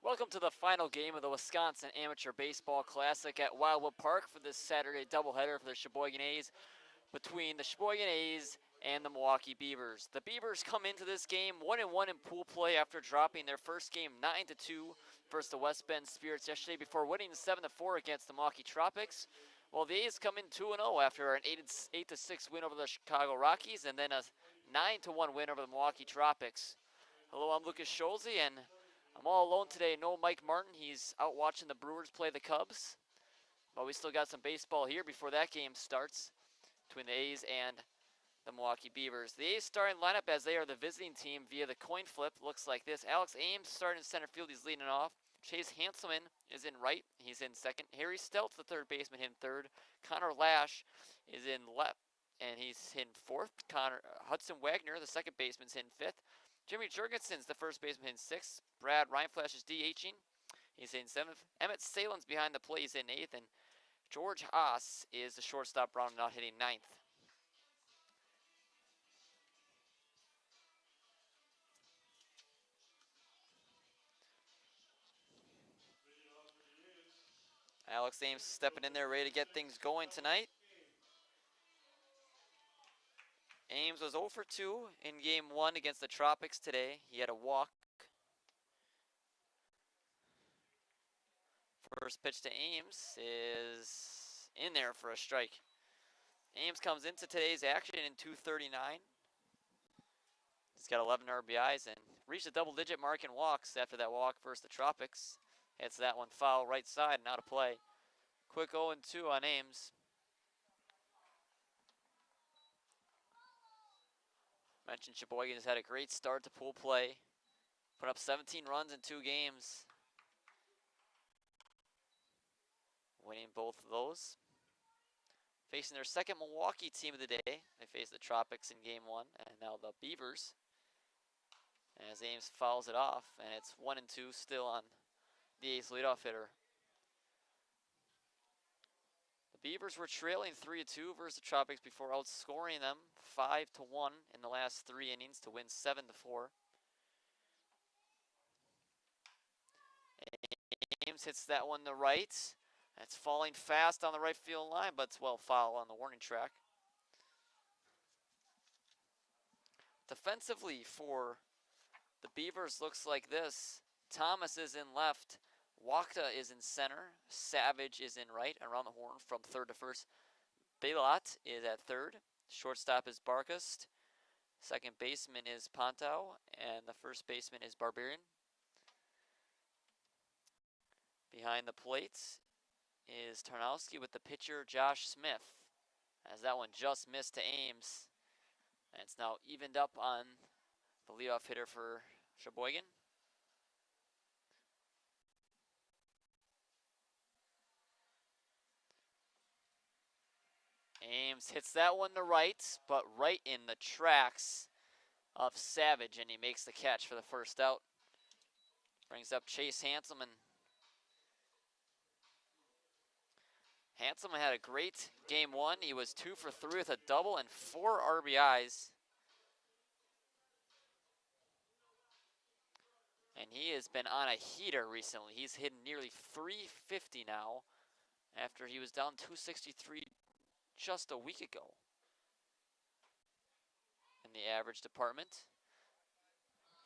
Welcome to the final game of the Wisconsin Amateur Baseball Classic at Wildwood Park for this Saturday doubleheader for the Sheboygan A's between the Sheboygan A's and the Milwaukee Beavers. The Beavers come into this game 1-1 in pool play after dropping their first game 9-2 versus the West Bend Spirits yesterday before winning 7-4 against the Milwaukee Tropics. While the A's come in 2-0 after an 8-6 win over the Chicago Rockies and then a 9-1 win over the Milwaukee Tropics. Hello, I'm Lucas Scholze, and I'm all alone today. No Mike Martin. He's out watching the Brewers play the Cubs. But we still got some baseball here before that game starts between the A's and the Milwaukee Beavers. The A's starting lineup, as they are the visiting team via the coin flip, looks like this. Alex Ames starting in center field. He's leading off. Chase Hanselman is in right. He's in second. Harry Steltz, the third baseman, in third. Connor Lash is in left, and he's in fourth. Hudson Wagner, the second baseman's in fifth. Jimmy Jurgensen's the first baseman in sixth. Brad Reinflash is DHing. He's in seventh. Emmett Salen's behind the plate. He's in eighth. And George Haas is the shortstop, rounding out hitting ninth. Alex Ames stepping in there, ready to get things going tonight. Ames was 0 for 2 in game 1 against the Tropics today. He had a walk. First pitch to Ames is in there for a strike. Ames comes into today's action in 239. He's got 11 RBIs and reached a double-digit mark in walks after that walk versus the Tropics. Hits that one foul right side and out of play. Quick 0-2 on Ames. Mentioned Sheboygan has had a great start to pool play. Put up 17 runs in 2 games. Winning both of those. Facing their second Milwaukee team of the day. They faced the Tropics in game 1 and now the Beavers. As Ames fouls it off, and it's 1-2 still on the A's leadoff hitter. The Beavers were trailing 3-2 versus the Tropics before outscoring them 5-1 in the last 3 innings to win 7-4. Ames hits that one to right. It's falling fast on the right field line, but it's well foul on the warning track. Defensively for the Beavers looks like this. Thomas is in left. Wakta is in center. Savage is in right. Around the horn from third to first. Belat is at third. Shortstop is Barkast. Second baseman is Pontau. And the first baseman is Barbarian. Behind the plate is Tarnowski with the pitcher Josh Smith. As that one just missed to Ames. And it's now evened up on the leadoff hitter for Sheboygan. Ames hits that one to right, but right in the tracks of Savage, and he makes the catch for the first out. Brings up Chase Hanselman. Hanselman had a great game 1. He was 2 for 3 with a double and 4 RBIs. And he has been on a heater recently. He's hit nearly 350 now after he was down 263 just a week ago in the average department.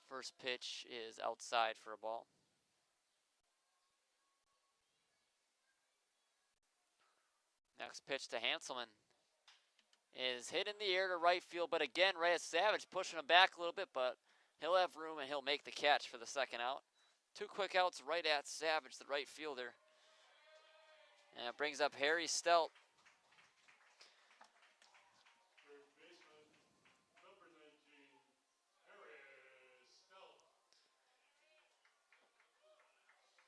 First pitch is outside for a ball. Next pitch to Hanselman is hit in the air to right field, but again, right at Savage, pushing him back a little bit, but he'll have room and he'll make the catch for the second out. 2 quick outs right at Savage, the right fielder. And it brings up Harry Steltz.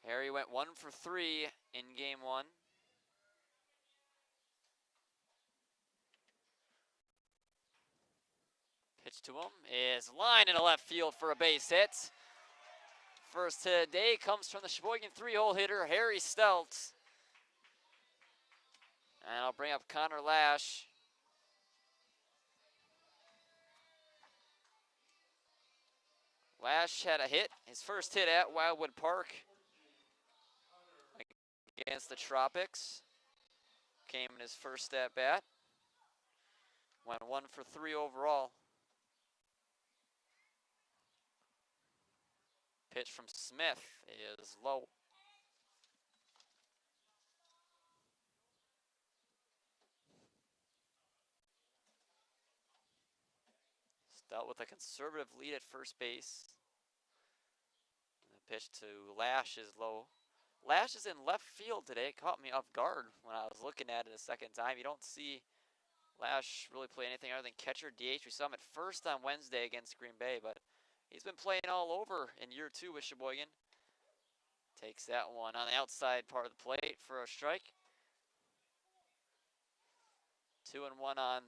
Harry went 1 for 3 in game 1. Pitch to him is line into left field for a base hit. First hit of the day comes from the Sheboygan 3-hole hitter, Harry Steltz. And I'll bring up Connor Lash. Lash had a hit, his first hit at Wildwood Park against the Tropics. Came in his first at bat. Went 1 for 3 overall. Pitch from Smith is low. Dealt with a conservative lead at first base. The pitch to Lash is low. Lash is in left field today. It caught me off guard when I was looking at it a second time. You don't see Lash really play anything other than catcher DH. We saw him at first on Wednesday against Green Bay, but he's been playing all over in year 2 with Sheboygan. Takes that one on the outside part of the plate for a strike. 2-1 on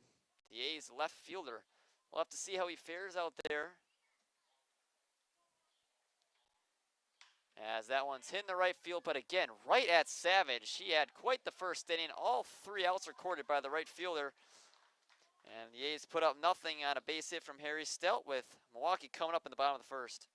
the A's left fielder. We'll have to see how he fares out there. As that one's hit in the right field, but again, right at Savage. He had quite the first inning. All 3 outs recorded by the right fielder. And the A's put up nothing on a base hit from Harry Stout, with Milwaukee coming up in the bottom of the first.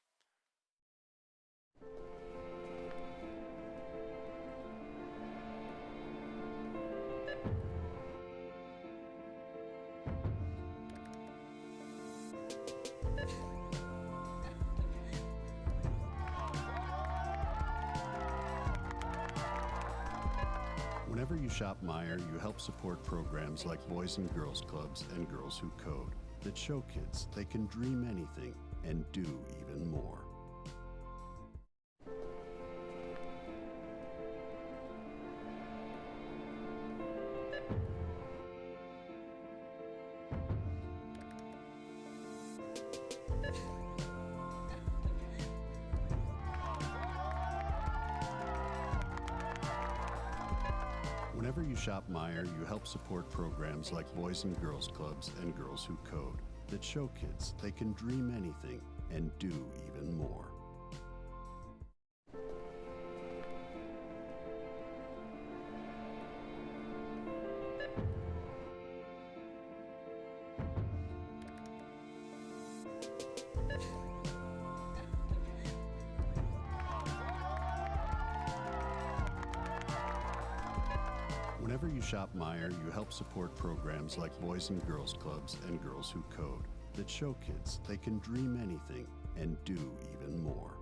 Whenever you shop Meijer, you help support programs like Boys and Girls Clubs and Girls Who Code that show kids they can dream anything and do even more. Whenever you shop Meijer, you help support programs like Boys and Girls Clubs and Girls Who Code that show kids they can dream anything and do even more. Whenever you shop Meijer, you help support programs like Boys and Girls Clubs and Girls Who Code that show kids they can dream anything and do even more.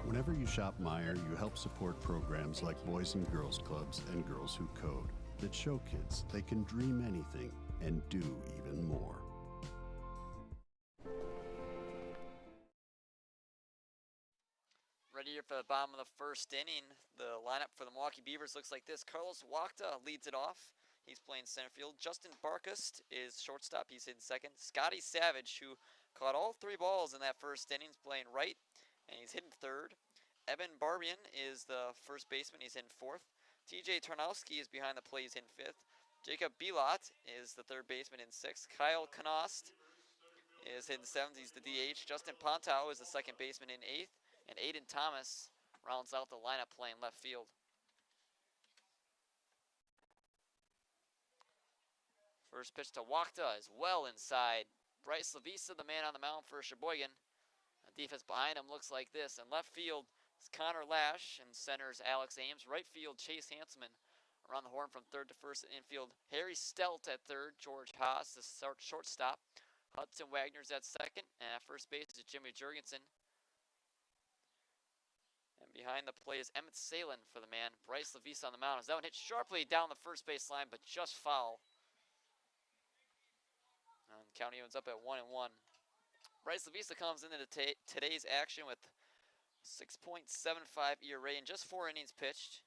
Whenever you shop Meijer, you help support programs like Boys and Girls Clubs and Girls Who Code that show kids they can dream anything and do even more. Ready here for the bottom of the first inning. The lineup for the Milwaukee Beavers looks like this. Carlos Wachta leads it off. He's playing center field. Justin Barkust is shortstop. He's hitting second. Scotty Savage, who caught all 3 balls in that first inning, is playing right, and he's hitting third. Evan Barbian is the first baseman. He's in fourth. TJ Tarnowski is behind the plate. He's in fifth. Jacob Bilot is the third baseman in sixth. Kyle Knost is hitting seventh. He's the DH. Justin Pontau is the second baseman in eighth. And Aiden Thomas rounds out the lineup playing left field. First pitch to Wachta is well inside. Bryce Lavisa, the man on the mound for Sheboygan. The defense behind him looks like this. In left field is Connor Lash, and center's Alex Ames. Right field, Chase Hanselman. Around the horn from third to first. Infield, Harry Stelt at third. George Haas, the shortstop. Hudson Wagner's at second. And at first base is Jimmy Jurgensen. And behind the plate is Emmett Salin for the man. Bryce Lavisa on the mound. As that one hit sharply down the first base line, but just foul. And count evens up at 1-1. Bryce Lavisa comes into today's action with 6.75 ERA in just 4 innings pitched.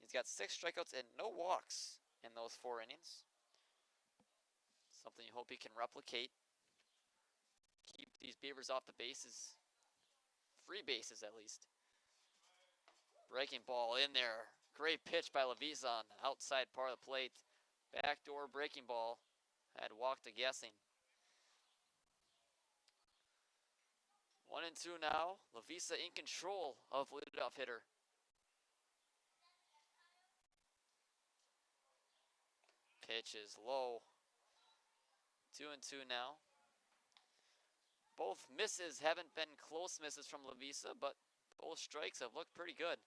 He's got 6 strikeouts and no walks in those 4 innings. Something you hope he can replicate. Keep these Beavers off the bases. Free bases at least. Breaking ball in there. Great pitch by Lavisa on the outside part of the plate. Backdoor breaking ball. Had Wachta guessing. 1-2 now. Lavisa in control of leadoff hitter. Pitch is low. 2-2 now. Both misses haven't been close misses from Lavisa, but both strikes have looked pretty good.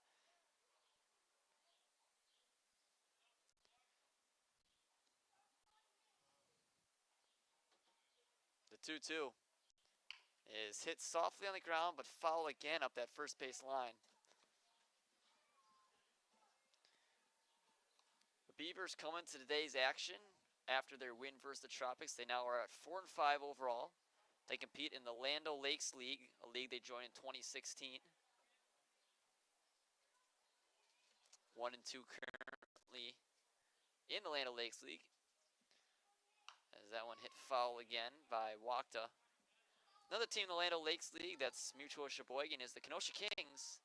The 2-2 is hit softly on the ground, but foul again up that first base line. The Beavers come into today's action after their win versus the Tropics. They now are at 4-5 overall. They compete in the Lando Lakes League, a league they joined in 2016. 1-2 currently in the Lando Lakes League. As that one hit foul again by Wakta. Another team in the Lando Lakes League that's mutual Sheboygan is the Kenosha Kings.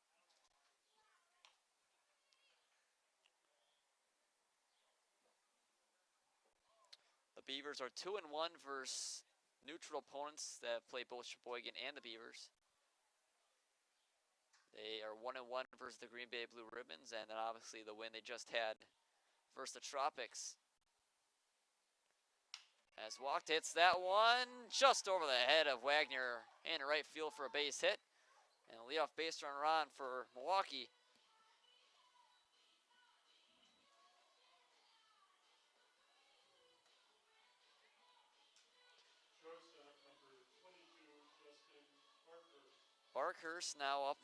The Beavers are 2-1 versus neutral opponents that play both Sheboygan and the Beavers. They are 1-1 versus the Green Bay Blue Ribbons, and then obviously the win they just had versus the Tropics. As Wacht hits that one just over the head of Wagner in right field for a base hit. And a leadoff base runner on for Milwaukee. Barkhurst now up.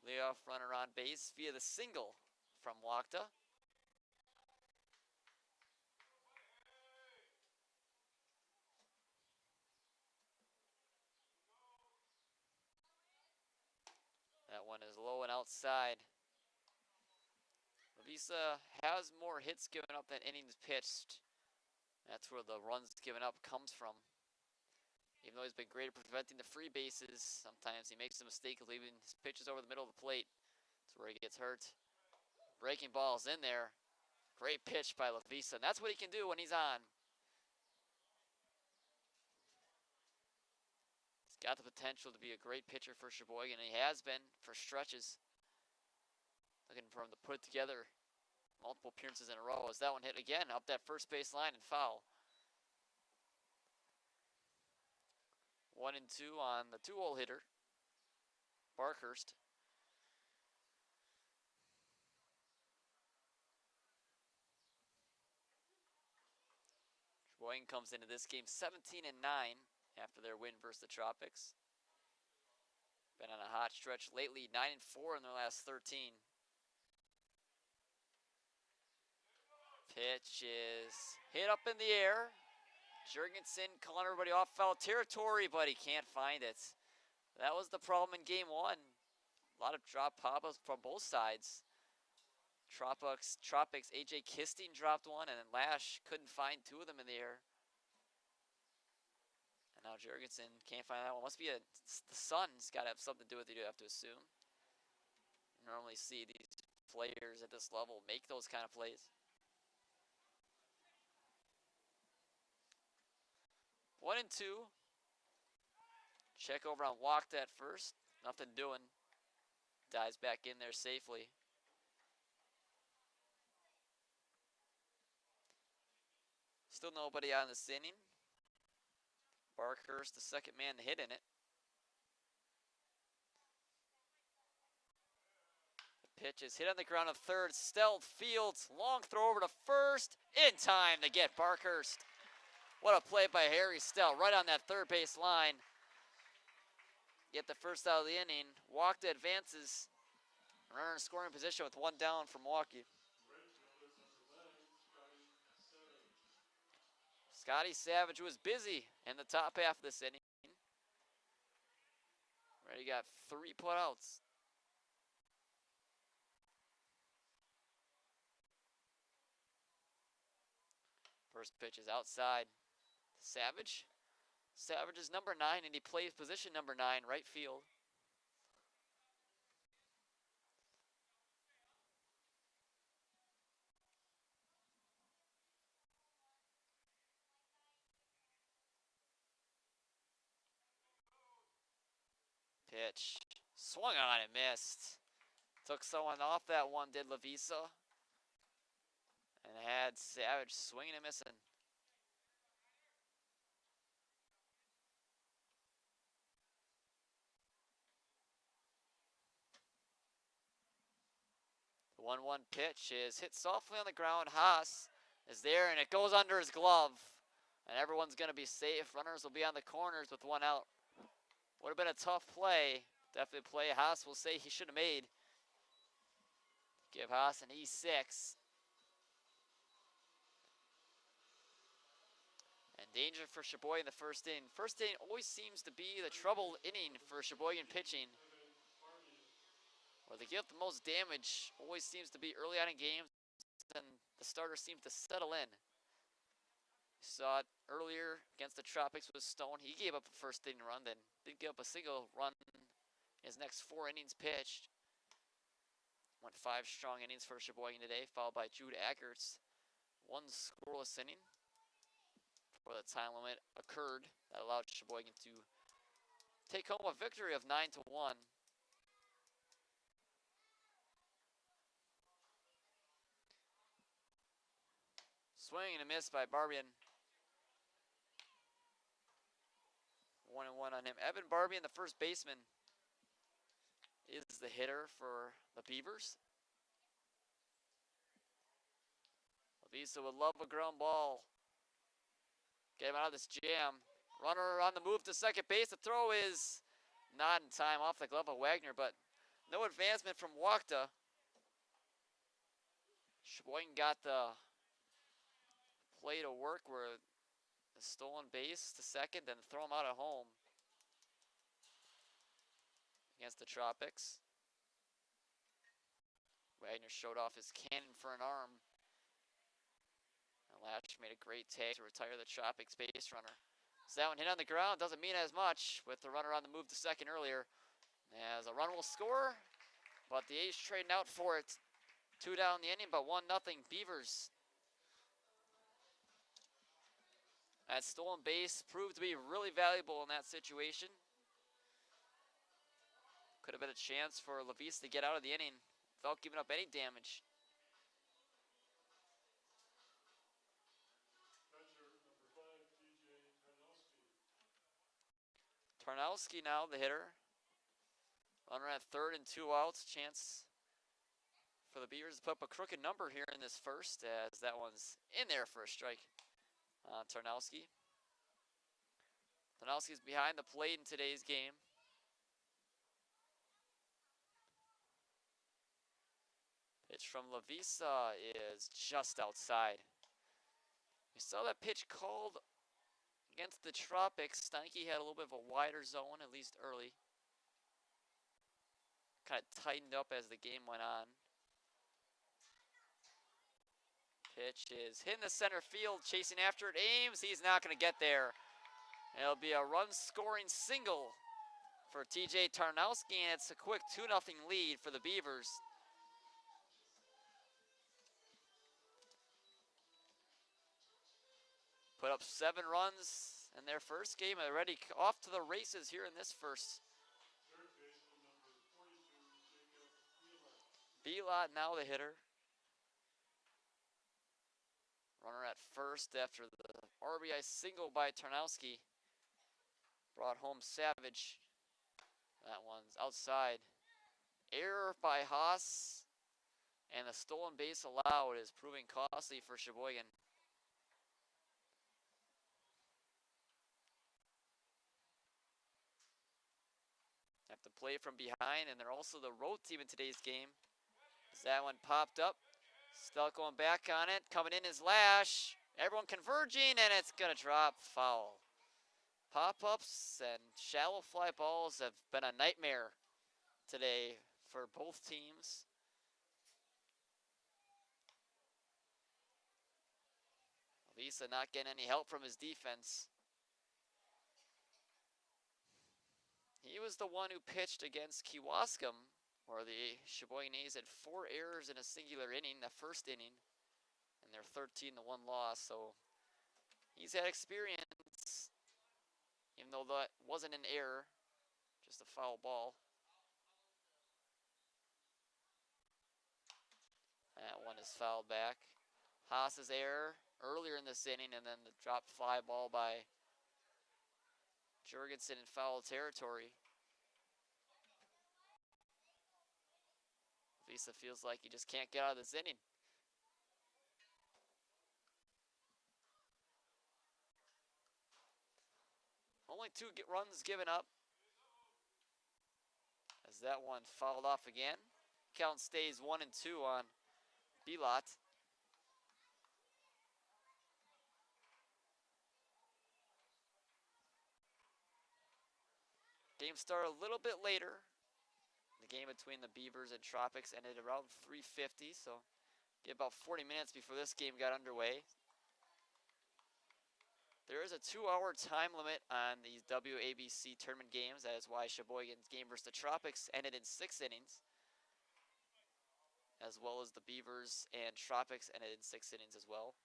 Leadoff runner on base via the single from Wakta. That one is low and outside. Lavisa has more hits given up than innings pitched. That's where the runs given up comes from. Even though he's been great at preventing the free bases, sometimes he makes a mistake of leaving his pitches over the middle of the plate. That's where he gets hurt. Breaking balls in there. Great pitch by Lavisa, and that's what he can do when he's on. He's got the potential to be a great pitcher for Sheboygan, and he has been for stretches. Looking for him to put it together multiple appearances in a row. As that one hit again up that first base line and foul. 1-2 on the 2-hole hitter, Barkhurst. Sheboygan comes into this game 17-9 after their win versus the Tropics. Been on a hot stretch lately, 9-4 in their last 13. Pitch is hit up in the air. Jurgensen calling everybody off foul territory, but he can't find it. That was the problem in game one. A lot of drop pop-ups from both sides. Tropics, AJ Kisting dropped one, and then Lash couldn't find two of them in the air. And now Jurgensen can't find that one. Must be the sun's got to have something to do with it, you have to assume. You normally see these players at this level make those kind of plays. 1-2. Check over on Wacht at first. Nothing doing. Dives back in there safely. Still nobody on this inning. Barkhurst, the second man to hit in it. The pitch is hit on the ground of third. Stealth Fields, long throw over to first. In time to get Barkhurst. What a play by Harry Stell, right on that third base line. Get the first out of the inning. Wacht advances. Runner in scoring position with one down for Milwaukee. Scotty Savage was busy in the top half of this inning. Already got 3 putouts. First pitch is outside. Savage. Savage is number 9, and he plays position number 9, right field. Pitch. Swung on and missed. Took someone off that one, did Lavisa. And had Savage swinging and missing. The 1-1 pitch is hit softly on the ground. Haas is there, and it goes under his glove. And everyone's going to be safe. Runners will be on the corners with one out. Would have been a tough play. Definitely a play Haas will say he should have made. Give Haas an E6. And danger for Sheboygan in the first inning. First inning always seems to be the trouble inning for Sheboygan pitching. Where they give the most damage always seems to be early on in games, and the starters seem to settle in. Saw it earlier against the Tropics with Stone. He gave up a first inning run, then didn't give up a single run in his next 4 innings pitched. Went 5 strong innings for Sheboygan today, followed by Jude Ackert's 1 scoreless inning before the time limit occurred that allowed Sheboygan to take home a victory of 9-1. Swing and a miss by Barbian. 1-1 on him. Evan Barbian, the first baseman, is the hitter for the Beavers. Lavisa would love a ground ball. Get him out of this jam. Runner on the move to second base. The throw is not in time off the glove of Wagner, but no advancement from Wachter. Sheboygan got the play to work where the stolen base to second, then throw him out at home against the Tropics. Wagner showed off his cannon for an arm. And Lash made a great tag to retire the Tropics base runner. So that one hit on the ground doesn't mean as much with the runner on the move to second earlier. As a run will score, but the A's trading out for it. 2 down the inning, but 1-0 Beavers. That stolen base proved to be really valuable in that situation. Could have been a chance for Lavisa to get out of the inning without giving up any damage. Tarnowski now the hitter. Runner at third and 2 outs. Chance for the Beavers to put up a crooked number here in this first, as that one's in there for a strike. Tarnowski. Tarnowski's behind the plate in today's game. Pitch from Lavisa is just outside. We saw that pitch called against the Tropics. Steinke had a little bit of a wider zone, at least early. Kind of tightened up as the game went on. Pitch is hitting the center field, chasing after it. Ames, he's not going to get there. It'll be a run-scoring single for TJ Tarnowski, and it's a quick 2-0 lead for the Beavers. Put up 7 runs in their first game, already off to the races here in this first. Belot now the hitter. Runner at first after the RBI single by Tarnowski. Brought home Savage. That one's outside. Error by Haas. And the stolen base allowed is proving costly for Sheboygan. Have to play from behind, and they're also the road team in today's game. As that one popped up. Still going back on it. Coming in is Lash. Everyone converging, and it's going to drop foul. Pop-ups and shallow fly balls have been a nightmare today for both teams. Lisa not getting any help from his defense. He was the one who pitched against Kewaskum, where the Sheboygan A's had 4 errors in a singular inning, the first inning, and their 13-1 loss. So he's had experience, even though that wasn't an error, Just a foul ball. That one is fouled back. Haas's error earlier in this inning, and then the drop fly ball by Jorgensen in foul territory. Visa feels like he just can't get out of this inning. Only 2 runs given up. As that one fouled off again. Count stays 1-2 on Bilot. Game started a little bit later. The game between the Beavers and Tropics ended around 3:50, so get about 40 minutes before this game got underway. There is a 2-hour time limit on these WABC tournament games. That is why Sheboygan's game versus the Tropics ended in 6 innings, as well as the Beavers and Tropics ended in 6 innings as well.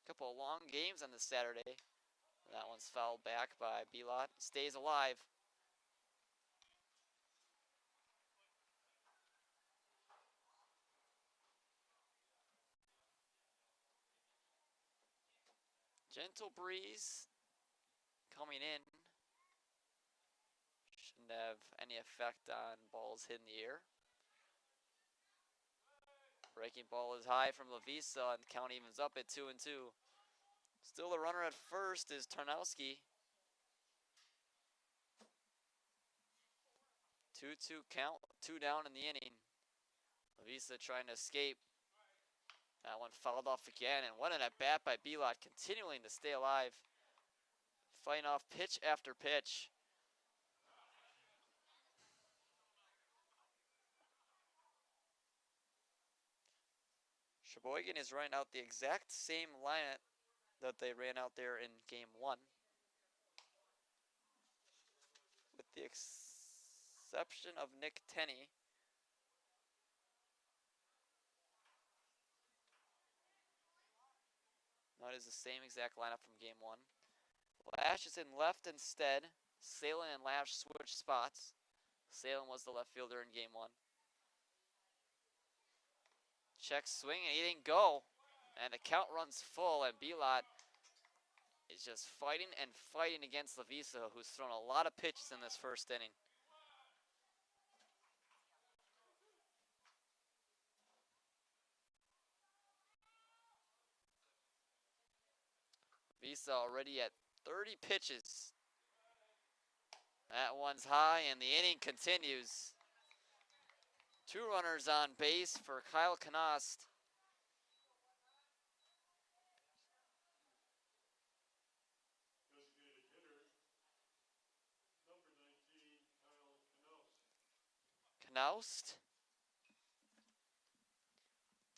A couple of long games on this Saturday. That one's fouled back by Bilot. Stays alive. Gentle breeze coming in. Shouldn't have any effect on balls hit in the air. Breaking ball is high from Lavisa, and the count evens up at 2-2. Still the runner at first is Tarnowski. 2-2 count, 2 down in the inning. Lavisa trying to escape. That one fouled off again, and what an at-bat by Bilot, continuing to stay alive. Fighting off pitch after pitch. Sheboygan is running out the exact same lineup that they ran out there in game 1. With the exception of Nick Tenney. No, it is the same exact lineup from game 1. Lash is in left instead. Salem and Lash switch spots. Salem was the left fielder in game 1. Check swing, and he didn't go. And the count runs full, and Bilot is just fighting and fighting against Lavisa, who's thrown a lot of pitches in this first inning. Lavisa already at 30 pitches. That one's high, and the inning continues. 2 runners on base for Kyle Knost. Knost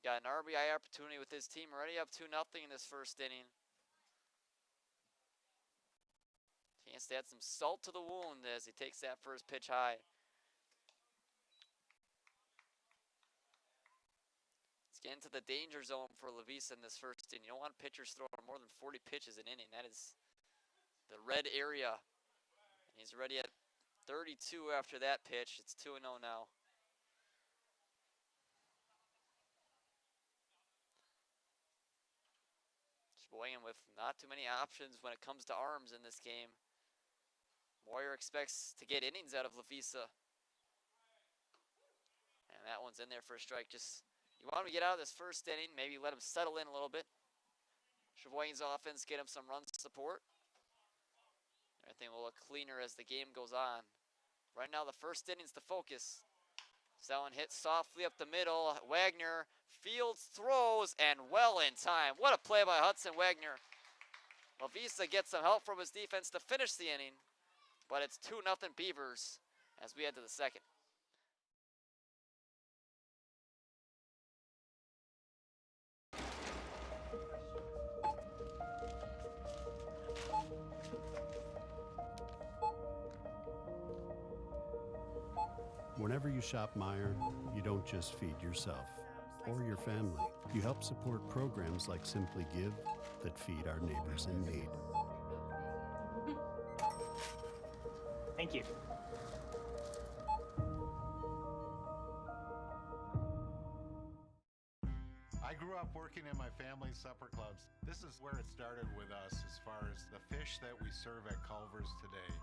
got an RBI opportunity with his team already up 2-0 in this first inning. Chance to add some salt to the wound as he takes that first pitch high. It's getting to the danger zone for Lavisa in this first inning. You don't want pitchers throwing more than 40 pitches an inning. That is the red area. And he's already at 32 after that pitch. It's 2-0 now. Sheboygan with not too many options when it comes to arms in this game. Moyer expects to get innings out of Lavisa. And that one's in there for a strike. Just, you want him to get out of this first inning, maybe let him settle in a little bit. Sheboygan's offense get him some run support. Everything will look cleaner as the game goes on. Right now, the first inning's the focus. So that one hit softly up the middle. Wagner fields, throws, and well in time. What a play by Hudson Wagner. Lavisa gets some help from his defense to finish the inning, but it's 2-0 Beavers as we head to the second. Whenever you shop Meijer, you don't just feed yourself or your family. You help support programs like Simply Give that feed our neighbors in need. Thank you. I grew up working in my family's supper clubs. This is where it started with us as far as the fish that we serve at Culver's today.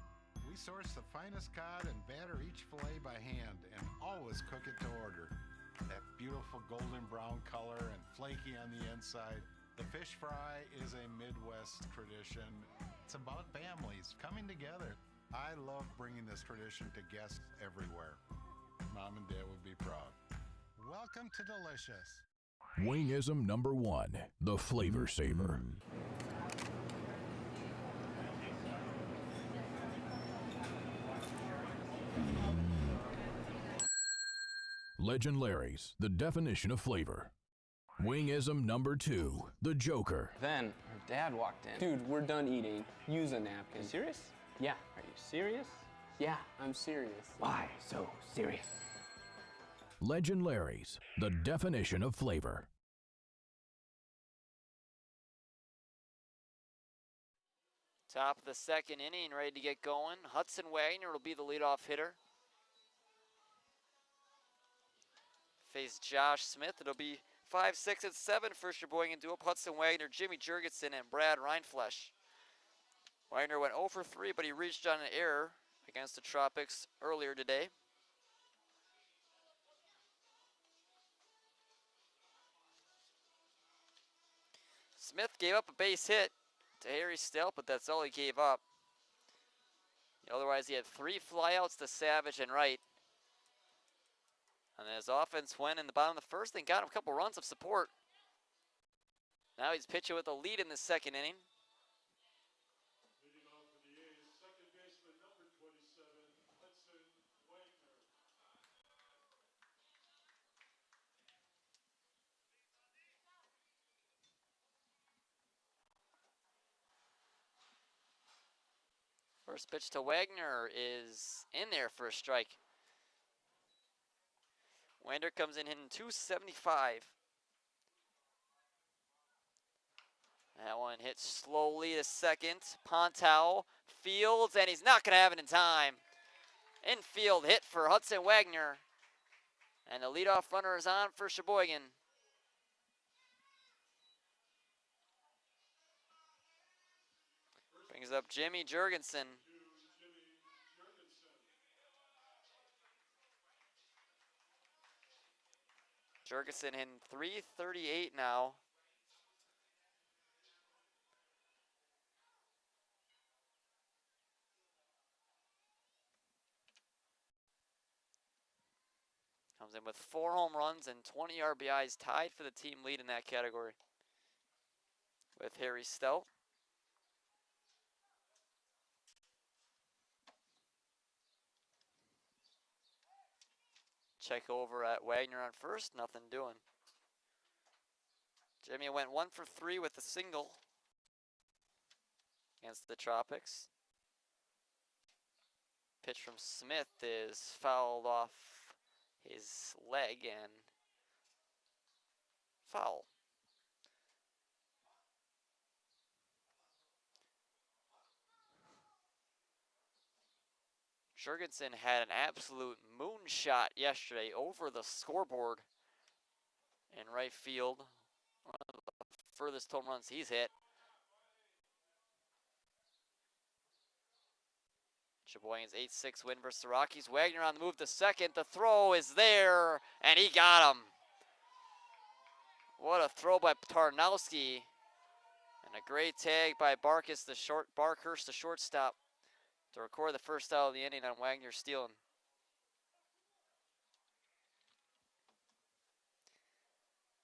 We source the finest cod and batter each fillet by hand and always cook it to order. That beautiful golden brown color and flaky on the inside. The fish fry is a Midwest tradition. It's about families coming together. I love bringing this tradition to guests everywhere. Mom and Dad would be proud. Welcome to Delicious. Wingism number 1, the Flavor Saver. Legend Larry's, the definition of flavor. Wingism number 2, the Joker. Then her dad walked in. Dude, we're done eating. Use a napkin. You serious? Yeah. Are you serious? Yeah, I'm serious. Why so serious? Legend Larry's, the definition of flavor. Top of the second inning, ready to get going. Hudson Wagner will be the leadoff hitter. Face Josh Smith. It'll be 5, 6, and 7 for Sheboygan duo. Hudson Wagner, Jimmy Jurgensen, and Brad Reinflesch. Wagner went 0 for 3, but he reached on an error against the Tropics earlier today. Smith gave up a base hit to Harry Stelp, but that's all he gave up. Otherwise, he had 3 flyouts to Savage and Wright. And his offense went in the bottom of the first and got him a couple runs of support. Now he's pitching with a lead in the second inning. Leading off for the A's, second baseman number 27, Hudson Wagner. First pitch to Wagner is in there for a strike. Wander comes in hitting 275. That one hits slowly to second. Pontow fields, and he's not going to have it in time. Infield hit for Hudson Wagner. And the leadoff runner is on for Sheboygan. Brings up Jimmy Jurgensen. Jurgensen in 338 now. Comes in with 4 home runs and 20 RBIs, tied for the team lead in that category with Harry Stelp. Check over at Wagner on first, nothing doing. Jimmy went 1 for 3 with a single against the Tropics. Pitch from Smith is fouled off his leg and foul. Jurgensen had an absolute moonshot yesterday over the scoreboard in right field. One of the furthest home runs he's hit. Sheboygan's 8-6 win versus the Rockies. Wagner on the move to second. The throw is there, and he got him. What a throw by Tarnowski. And a great tag by Barkhurst, the shortstop, to record the first out of the inning on Wagner stealing.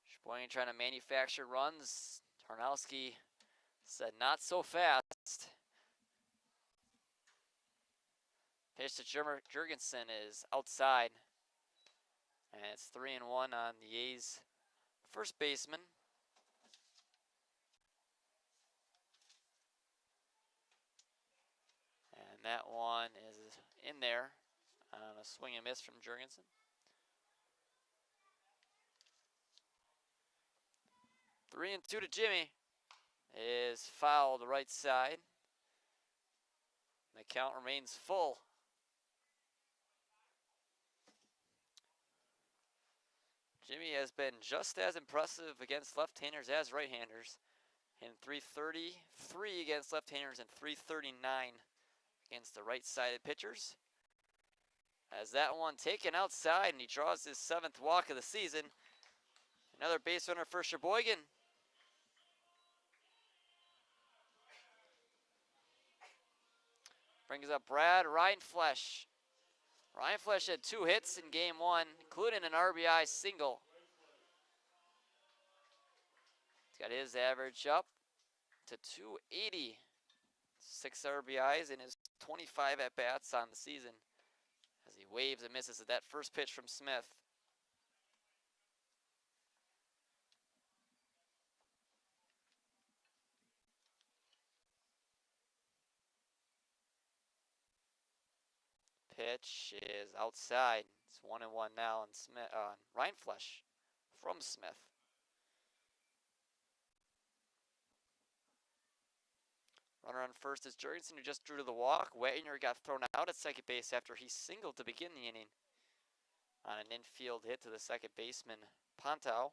Sheboygan trying to manufacture runs. Tarnowski said not so fast. Pitch to Jurgensen is outside. And it's 3-1 on the A's first baseman. And that one is in there on a swing and miss from Jurgensen. 3-2 to Jimmy is fouled right side. The count remains full Jimmy has been just as impressive against left-handers as right-handers. In 333 against left-handers and 339 against the right-sided pitchers. As that one taken outside, and he draws his 7th walk of the season. Another base runner for Sheboygan. Brings up Brad Reinflesch. Reinflesch had 2 hits in game 1, including an RBI single. He's got his average up to 280. 6 RBIs in his 25 at-bats on the season. As he waves and misses at that first pitch from Smith. Pitch is outside. It's 1-1 now on Smith, Reinflesch from Smith. Runner on first is Jurgensen, who just drew to the walk. Wagner got thrown out at second base after he singled to begin the inning on an infield hit to the second baseman, Pontow.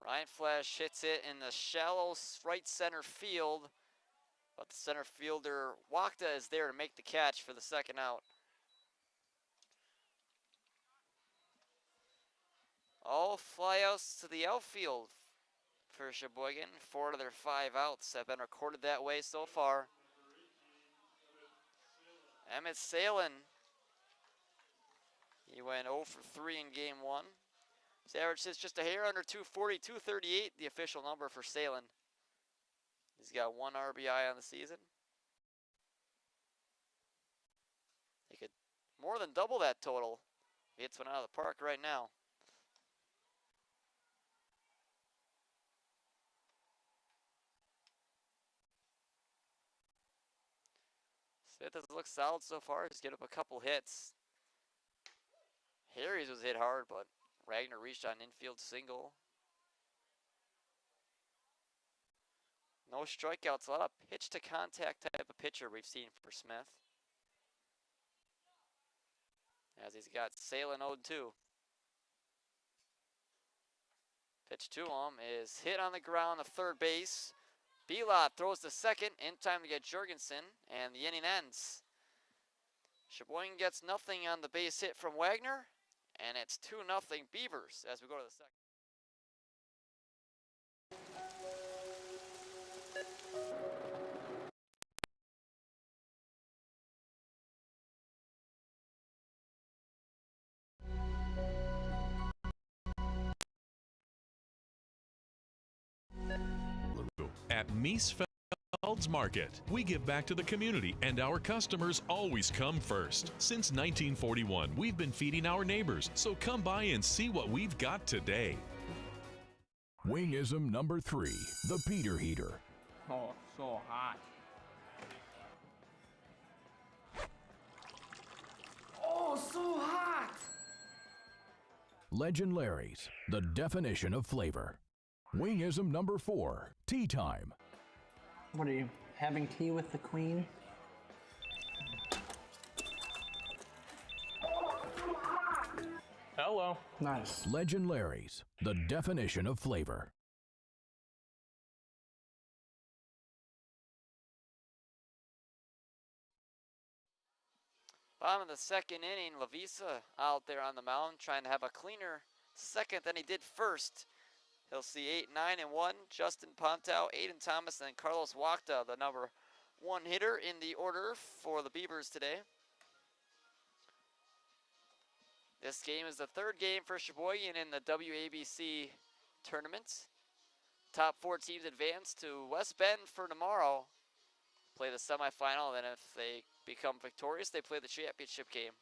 Reinflesch hits it in the shallow right center field, but the center fielder, Wakta, is there to make the catch for the second out. All flyouts to the outfield for Sheboygan. 4 of their 5 outs have been recorded that way so far. Emmett Salin. He went 0 for 3 in game 1. His average is just a hair under 240, 238, the official number for Salin. He's got 1 RBI on the season. He could more than double that total. He hits one out of the park right now. Smith has looked solid so far. He's given up a couple hits. Harries was hit hard, but Wagner reached on infield single. No strikeouts, a lot of pitch to contact type of pitcher we've seen for Smith. As he's got Salin 0-2. Pitch to him is hit on the ground to third base. Belot throws to second in time to get Jurgensen, and the inning ends. Sheboygan gets nothing on the base hit from Wagner, and it's 2-0 Beavers as we go to the second. At Miesfeld's Market, we give back to the community, and our customers always come first. Since 1941, we've been feeding our neighbors, so come by and see what we've got today. Wingism number 3, the Peter Heater. Oh, so hot. Oh, so hot! Legend Larry's, the definition of flavor. Wingism number 4, Tea Time. What are you, having tea with the queen? Hello. Nice. Legend Larry's, the definition of flavor. Bottom of the second inning, Lavisa out there on the mound trying to have a cleaner second than he did first. He'll see 8, 9, and 1. Justin Pontow, Aiden Thomas, and then Carlos Wakta, the number 1 hitter in the order for the Beavers today. This game is the 3rd game for Sheboygan in the WABC tournament. Top 4 teams advance to West Bend for tomorrow. Play the semifinal, then if they become victorious, they play the championship game.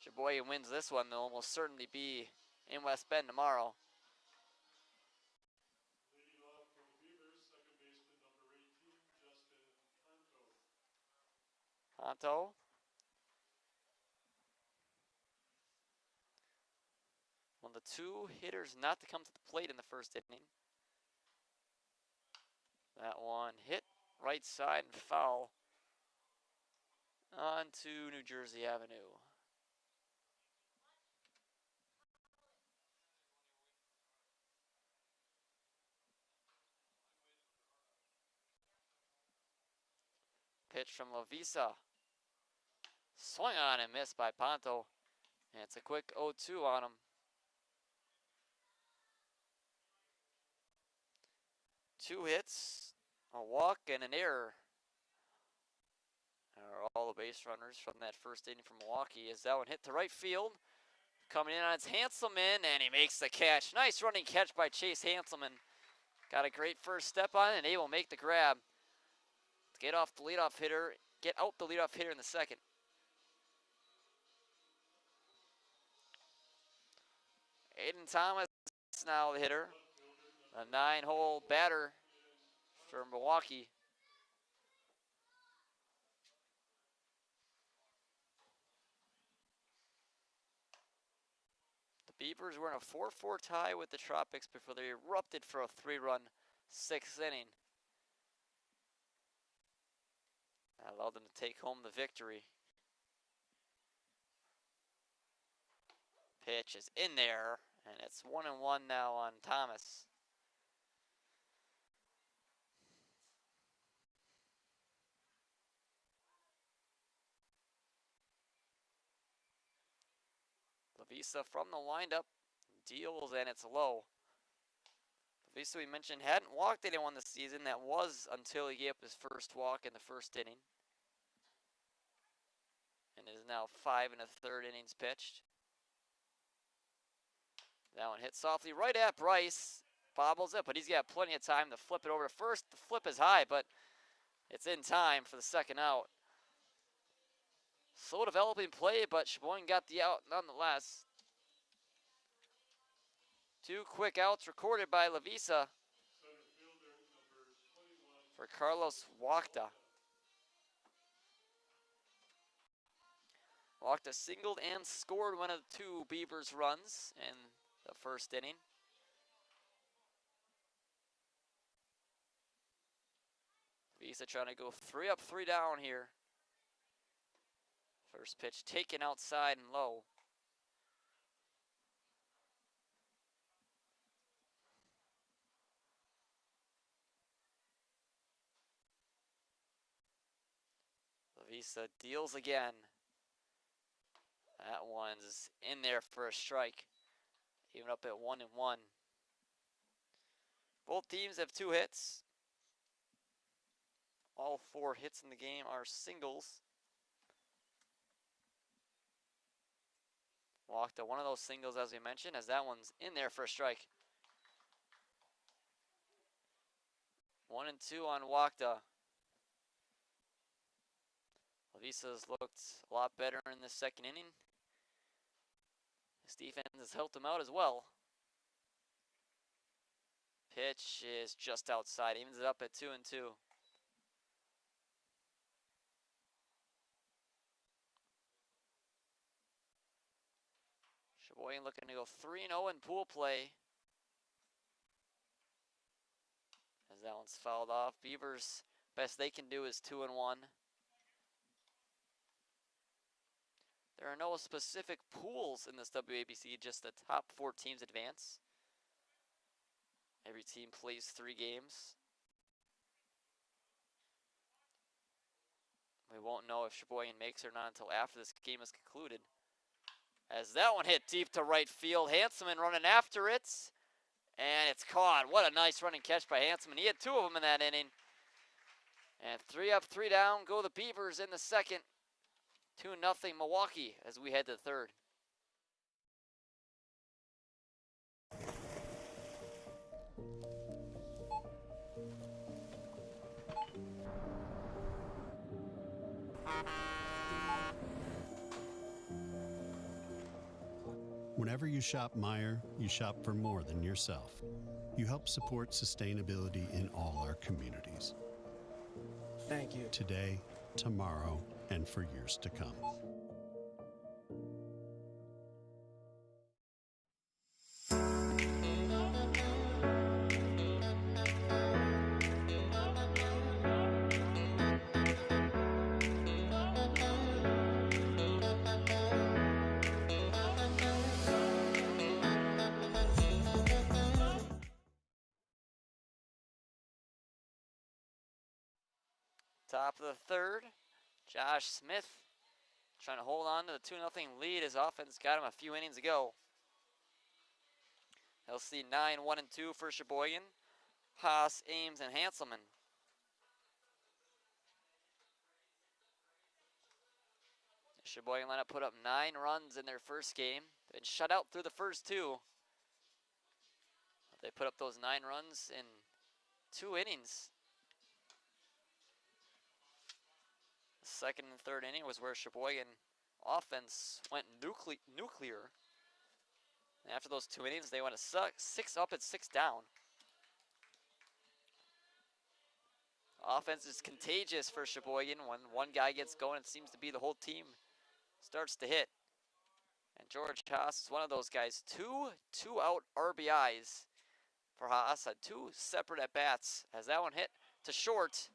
Sheboygan wins this one, they'll almost certainly be in West Bend tomorrow. Leading off for the Beavers, second baseman number 18, Justin Conto. Honto. the two hitters not to come to the plate in the first inning. That one hit right side and foul onto New Jersey Avenue. Pitch from Lavisa. Swung on and missed by Ponto. And it's a quick 0-2 on him. Two hits, a walk, and an error are all the base runners from that first inning from Milwaukee. As that one hit to right field. Coming in on its Hanselman, and he makes the catch. Nice running catch by Chase Hanselman. Got a great first step on it, and able to make the grab. Get off the leadoff hitter, get out the leadoff hitter in the second. Aiden Thomas now the hitter. A 9-hole batter for Milwaukee. The Beavers were in a 4-4 tie with the Tropics before they erupted for a 3-run 6th inning. That allowed them to take home the victory. Pitch is in there, and it's 1-1 now on Thomas. Lavisa from the windup deals, and it's low. Lavisa, we mentioned, hadn't walked anyone this season. That was until he gave up his first walk in the first inning. And it is now 5 1/3 innings pitched. That one hit softly right at Bryce. Bobbles it, but he's got plenty of time to flip it over to first. The flip is high, but it's in time for the second out. Slow developing play, but Sheboygan got the out nonetheless. 2 quick outs recorded by Lavisa for Carlos Wachta. Wachta singled and scored one of the 2 Beavers runs in the first inning. Lavisa trying to go 3 up, 3 down here. First pitch taken outside and low. Lavisa deals again. That one's in there for a strike. Even up at 1-1. Both teams have 2 hits. All 4 hits in the game are singles. Walked to one of those singles, as we mentioned, as that one's in there for a strike. 1-2 on Wachta. Lavisa's looked a lot better in the second inning. His defense has helped him out as well. Pitch is just outside, evens it up at 2-2. Sheboygan looking to go 3-0 in pool play. As that one's fouled off. Beavers, best they can do is 2-1. There are no specific pools in this WABC, just the top 4 teams advance. Every team plays 3 games. We won't know if Sheboygan makes or not until after this game is concluded. As that one hit deep to right field, Hanselman running after it, and it's caught. What a nice running catch by Hanselman. He had 2 of them in that inning. And 3 up, 3 down go the Beavers in the second. 2-0 Milwaukee as we head to the third. Whenever you shop Meijer, you shop for more than yourself. You help support sustainability in all our communities. Thank you. Today, tomorrow, and for years to come. Top of the third. Josh Smith trying to hold on to the 2-0 lead. His offense got him a few innings ago. He'll see 9, 1, and 2 for Sheboygan. Haas, Ames, and Hanselman. The Sheboygan lineup put up 9 runs in their first game. They've been shut out through the first 2. They put up those 9 runs in 2 innings. The second and third inning was where Sheboygan offense went nuclear. And after those 2 innings, they went 6 up and 6 down. Offense is contagious for Sheboygan. When one guy gets going, it seems to be the whole team starts to hit. And George Haas is one of those guys. 2 2-out RBIs for Haas. Had 2 separate at-bats as that one hit to short.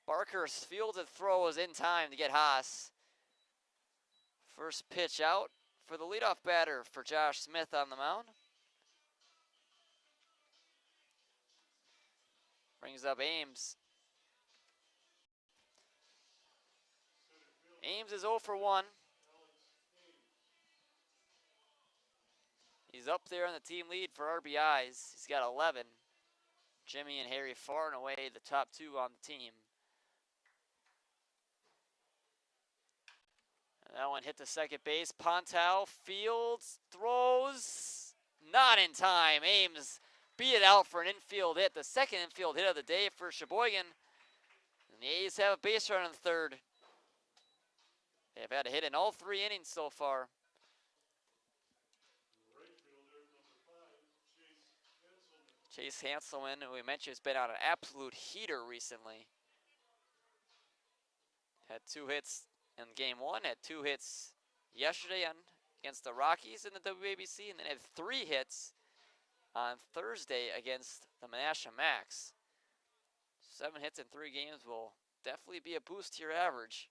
Barker's fielded throw was in time to get Haas. First pitch out for the leadoff batter for Josh Smith on the mound. Brings up Ames. Ames is 0 for 1. He's up there on the team lead for RBIs. He's got 11. Jimmy and Harry far and away the top 2 on the team. And that one hit the second base. Pontow fields, throws, not in time. Ames beat it out for an infield hit, the second infield hit of the day for Sheboygan. And the A's have a base runner in the third. They've had a hit in all 3 innings so far. Right fielder, number 5, Chase Hanselman, who we mentioned, has been on an absolute heater recently. Had 2 hits in game 1, had 2 hits yesterday against the Rockies in the WABC, and then had 3 hits on Thursday against the Menasha Max. 7 hits in 3 games will definitely be a boost to your average.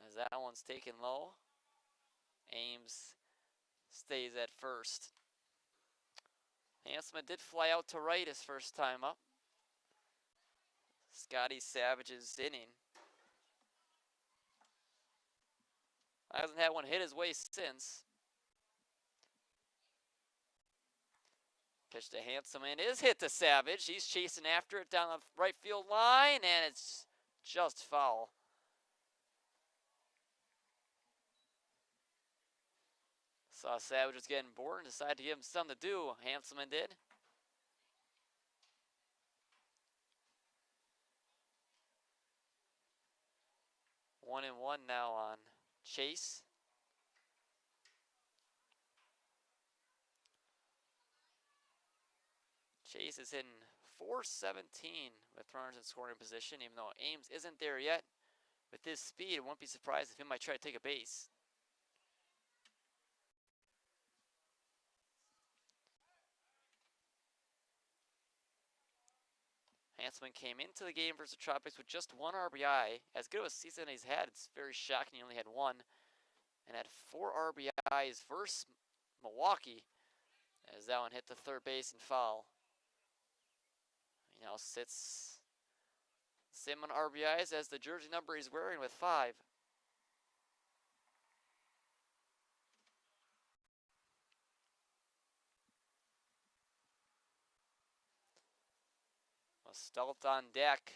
As that one's taken low, Ames stays at first. Hanselman did fly out to right his first time up. Scotty Savage's inning. Hasn't had one hit his way since. Pitch to Hanselman is hit to Savage. He's chasing after it down the right field line, and it's just foul. Saw Savage was getting bored and decided to give him something to do. Hanselman did. One and one now on Chase. Chase is hitting .417 with runners in scoring position, even though Ames isn't there yet. With his speed, I won't be surprised if he might try to take a base. Hanselman came into the game versus the Tropics with just 1 RBI. As good of a season as he's had, it's very shocking he only had 1. And had 4 RBIs versus Milwaukee, as that one hit the third base and foul. He now sits same on RBIs as the jersey number he's wearing with 5. Stelt on deck.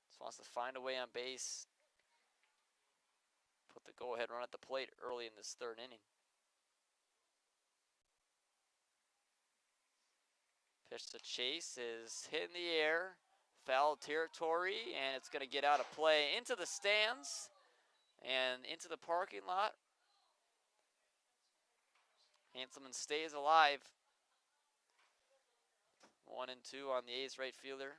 Just wants to find a way on base. Put the go-ahead run at the plate early in this 3rd inning. Pitch to Chase is hit in the air. Foul territory, and it's going to get out of play into the stands and into the parking lot. Hanselman stays alive. 1 and 2 on the A's right fielder.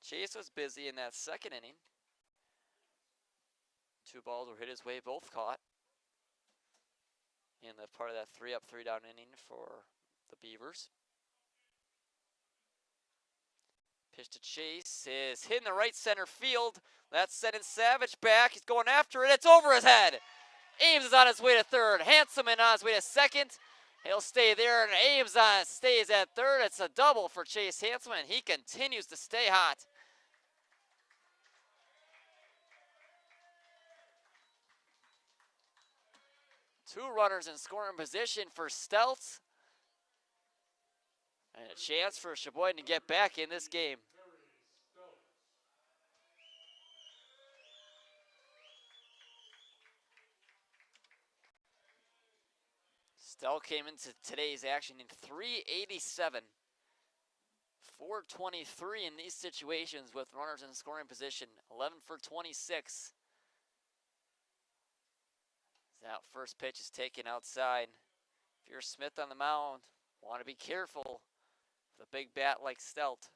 Chase was busy in that 2nd inning. 2 balls were hit his way, both caught. In the part of that 3 up, 3 down inning for the Beavers. Pitch to Chase is hit in the right center field. That's sending Savage back. He's going after it. It's over his head. Ames is on his way to 3rd. Hanselman on his way to 2nd. He'll stay there, and Ames stays at third. It's a double for Chase Hanselman. He continues to stay hot. Two runners in scoring position for Stelz. And a chance for Sheboygan to get back in this game. Stell came into today's action in 387. 423 in these situations with runners in scoring position. 11 for 26. That first pitch is taken outside. If you're Smith on the mound, want to be careful with a big bat like Stelt.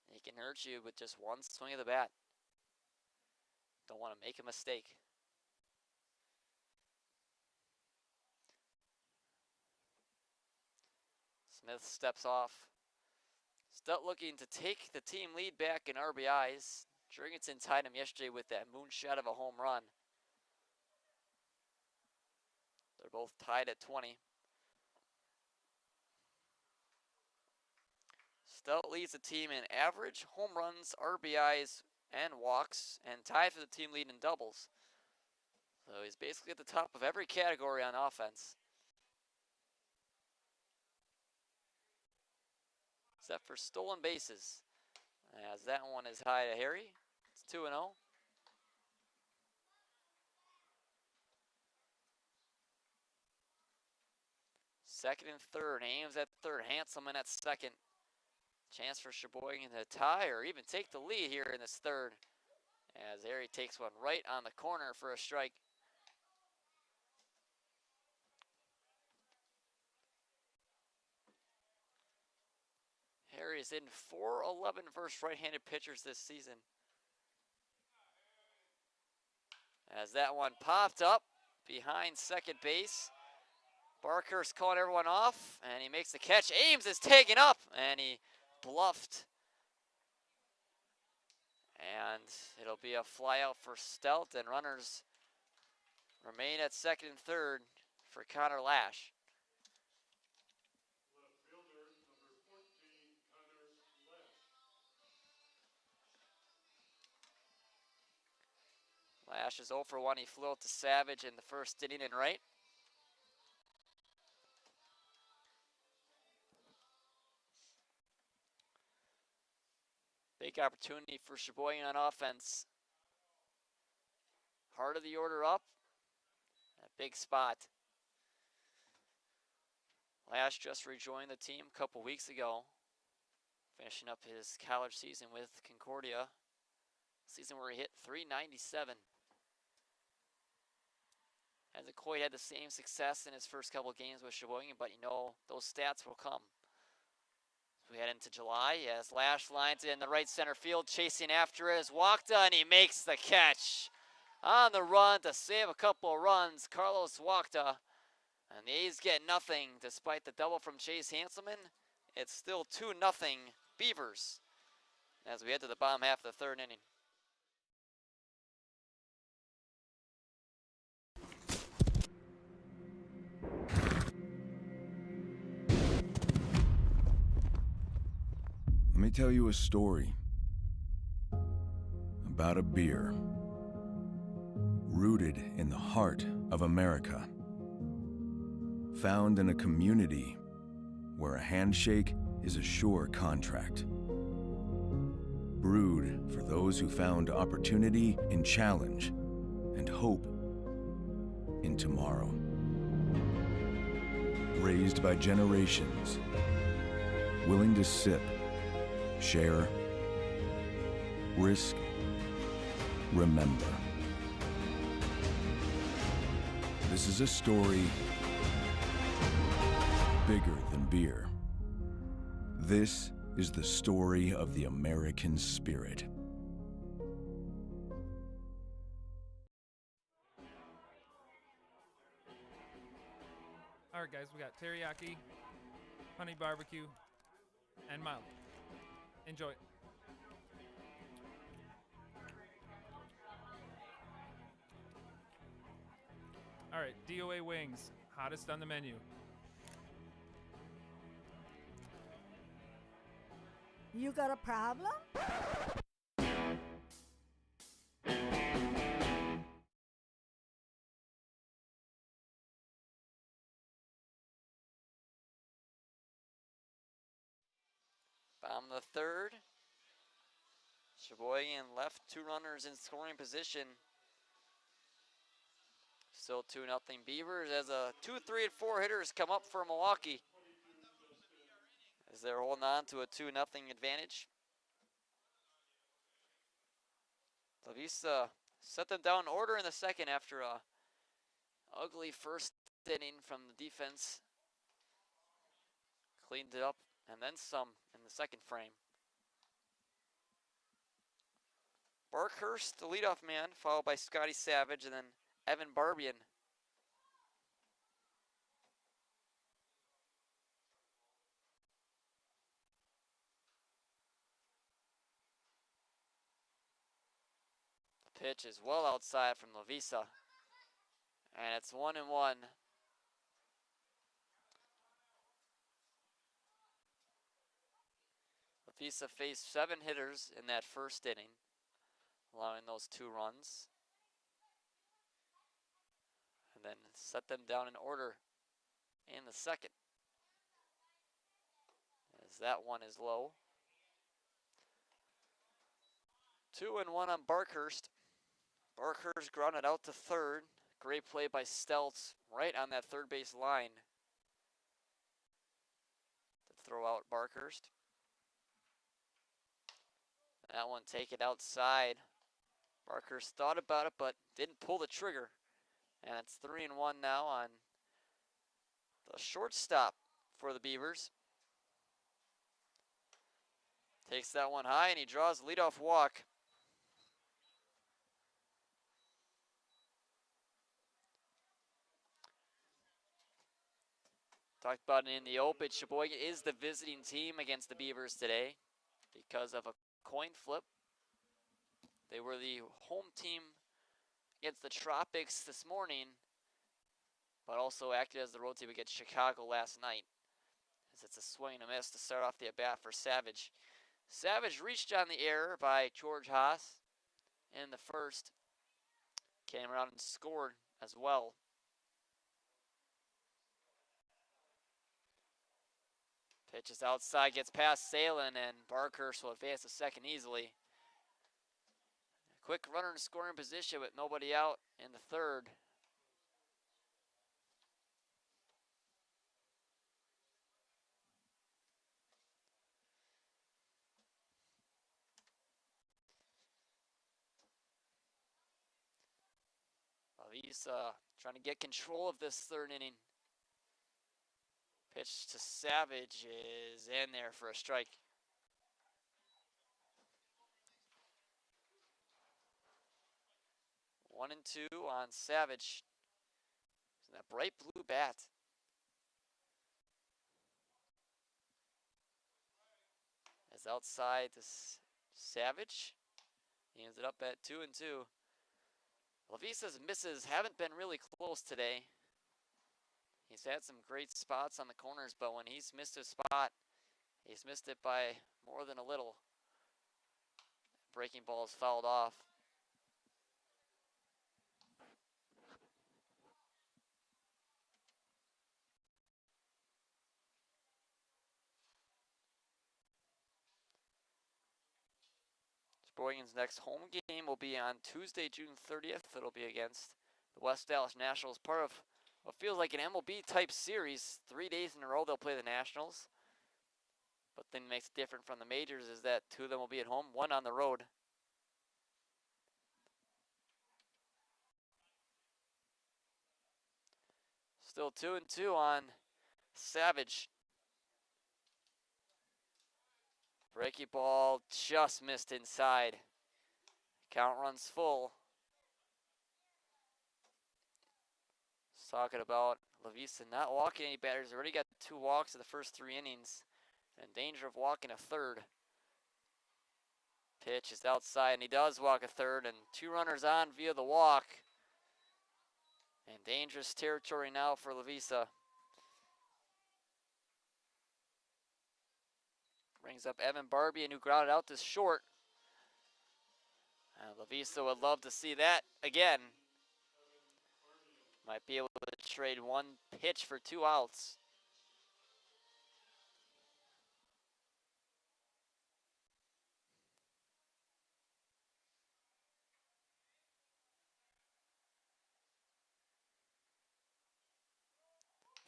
He can hurt you with just one swing of the bat. Don't want to make a mistake. Smith steps off. Stelt looking to take the team lead back in RBIs. Jurgensen tied him yesterday with that moonshot of a home run. They're both tied at 20. Stelt leads the team in average, home runs, RBIs, and walks, and tied for the team lead in doubles. So he's basically at the top of every category on offense. Except for stolen bases. As that one is high to Harry. It's 2-0. Second and third. Ames at third. Hanselman at second. Chance for Sheboygan to tie or even take the lead here in this third. As Harry takes one right on the corner for a strike. Harry is in 4-11 versus right-handed pitchers this season. As that one popped up behind second base. Barker's calling everyone off, and he makes the catch. Ames is taken up, and he bluffed. And it'll be a fly out for Stelt, and runners remain at second and third for Connor Lash. Left fielder, number 14, Connor Lash. Lash is 0 for 1. He flew out to Savage in the first inning and right. Big opportunity for Sheboygan on offense. Heart of the order up. A big spot. Lash just rejoined the team a couple weeks ago. Finishing up his college season with Concordia. Season where he hit .397. Hasn't quite had the same success in his first couple games with Sheboygan, but you know those stats will come. We head into July as Lash lines in the right center field. Chasing after it is Wakta, and he makes the catch. On the run to save a couple of runs, Carlos Wakta. And the A's get nothing despite the double from Chase Hanselman. It's still 2-0 Beavers as we head to the bottom half of the third inning. Let me tell you a story about a beer rooted in the heart of America, found in a community where a handshake is a sure contract, brewed for those who found opportunity in challenge and hope in tomorrow, raised by generations willing to sip, share, risk, remember. This is a story bigger than beer. This is the story of the American spirit. All right, guys, we got teriyaki, honey barbecue, and mild. Enjoy. All right, DOA wings, hottest on the menu. You got a problem? Bottom of the third. Sheboygan left 2 runners in scoring position. Still 2-0 Beavers as a 2, 3, and 4 hitters come up for Milwaukee. As they're holding on to a 2-0 advantage. Lavisa set them down in order in the second after a ugly first inning from the defense. Cleaned it up and then some in the second frame. Barkhurst, the leadoff man, followed by Scotty Savage and then Evan Barbian. The pitch is well outside from Lavisa. And it's 1-1. Lavisa faced 7 hitters in that first inning, allowing those 2 runs. And then set them down in order in the second. As that one is low. 2-1 on Barkhurst. Barkhurst grounded out to third. Great play by Stelz right on that third base line to throw out Barkhurst. That one taken outside. Barkhurst thought about it but didn't pull the trigger. And it's 3-1 now on the shortstop for the Beavers. Takes that one high and he draws the leadoff walk. Talked about it in the open. Sheboygan is the visiting team against the Beavers today because of a coin flip. They were the home team against the Tropics this morning, but also acted as the road team against Chicago last night. As it's a swing and a miss to start off the at-bat for Savage. Savage reached on the error by George Haas in the first. Came around and scored as well. Pitch is outside, gets past Salin, and Barkhurst will advance to second easily. Quick runner in scoring position with nobody out in the third. He's trying to get control of this third inning. Pitch to Savage is in there for a strike. One and 2 on Savage. That bright blue bat. As outside to Savage. He ends it up at 2 and 2. Lavisa's misses haven't been really close today. He's had some great spots on the corners, but when he's missed his spot, he's missed it by more than a little. Breaking ball is fouled off. Sheboygan's next home game will be on Tuesday, June 30th. It'll be against the West Dallas Nationals, part of what feels like an MLB type series. 3 days in a row they'll play the Nationals. But thing that makes it different from the majors is that 2 of them will be at home, 1 on the road. Still 2 and 2 on Savage. Breaking ball just missed inside. Count runs full. Talking about Lavisa not walking any batters. Already got 2 walks in the first 3 innings. In danger of walking a third. Pitch is outside and he does walk a third, and 2 runners on via the walk. And dangerous territory now for Lavisa. Brings up Evan Barbian, who grounded out this short. Lavisa would love to see that again. Might be able to trade one pitch for 2 outs.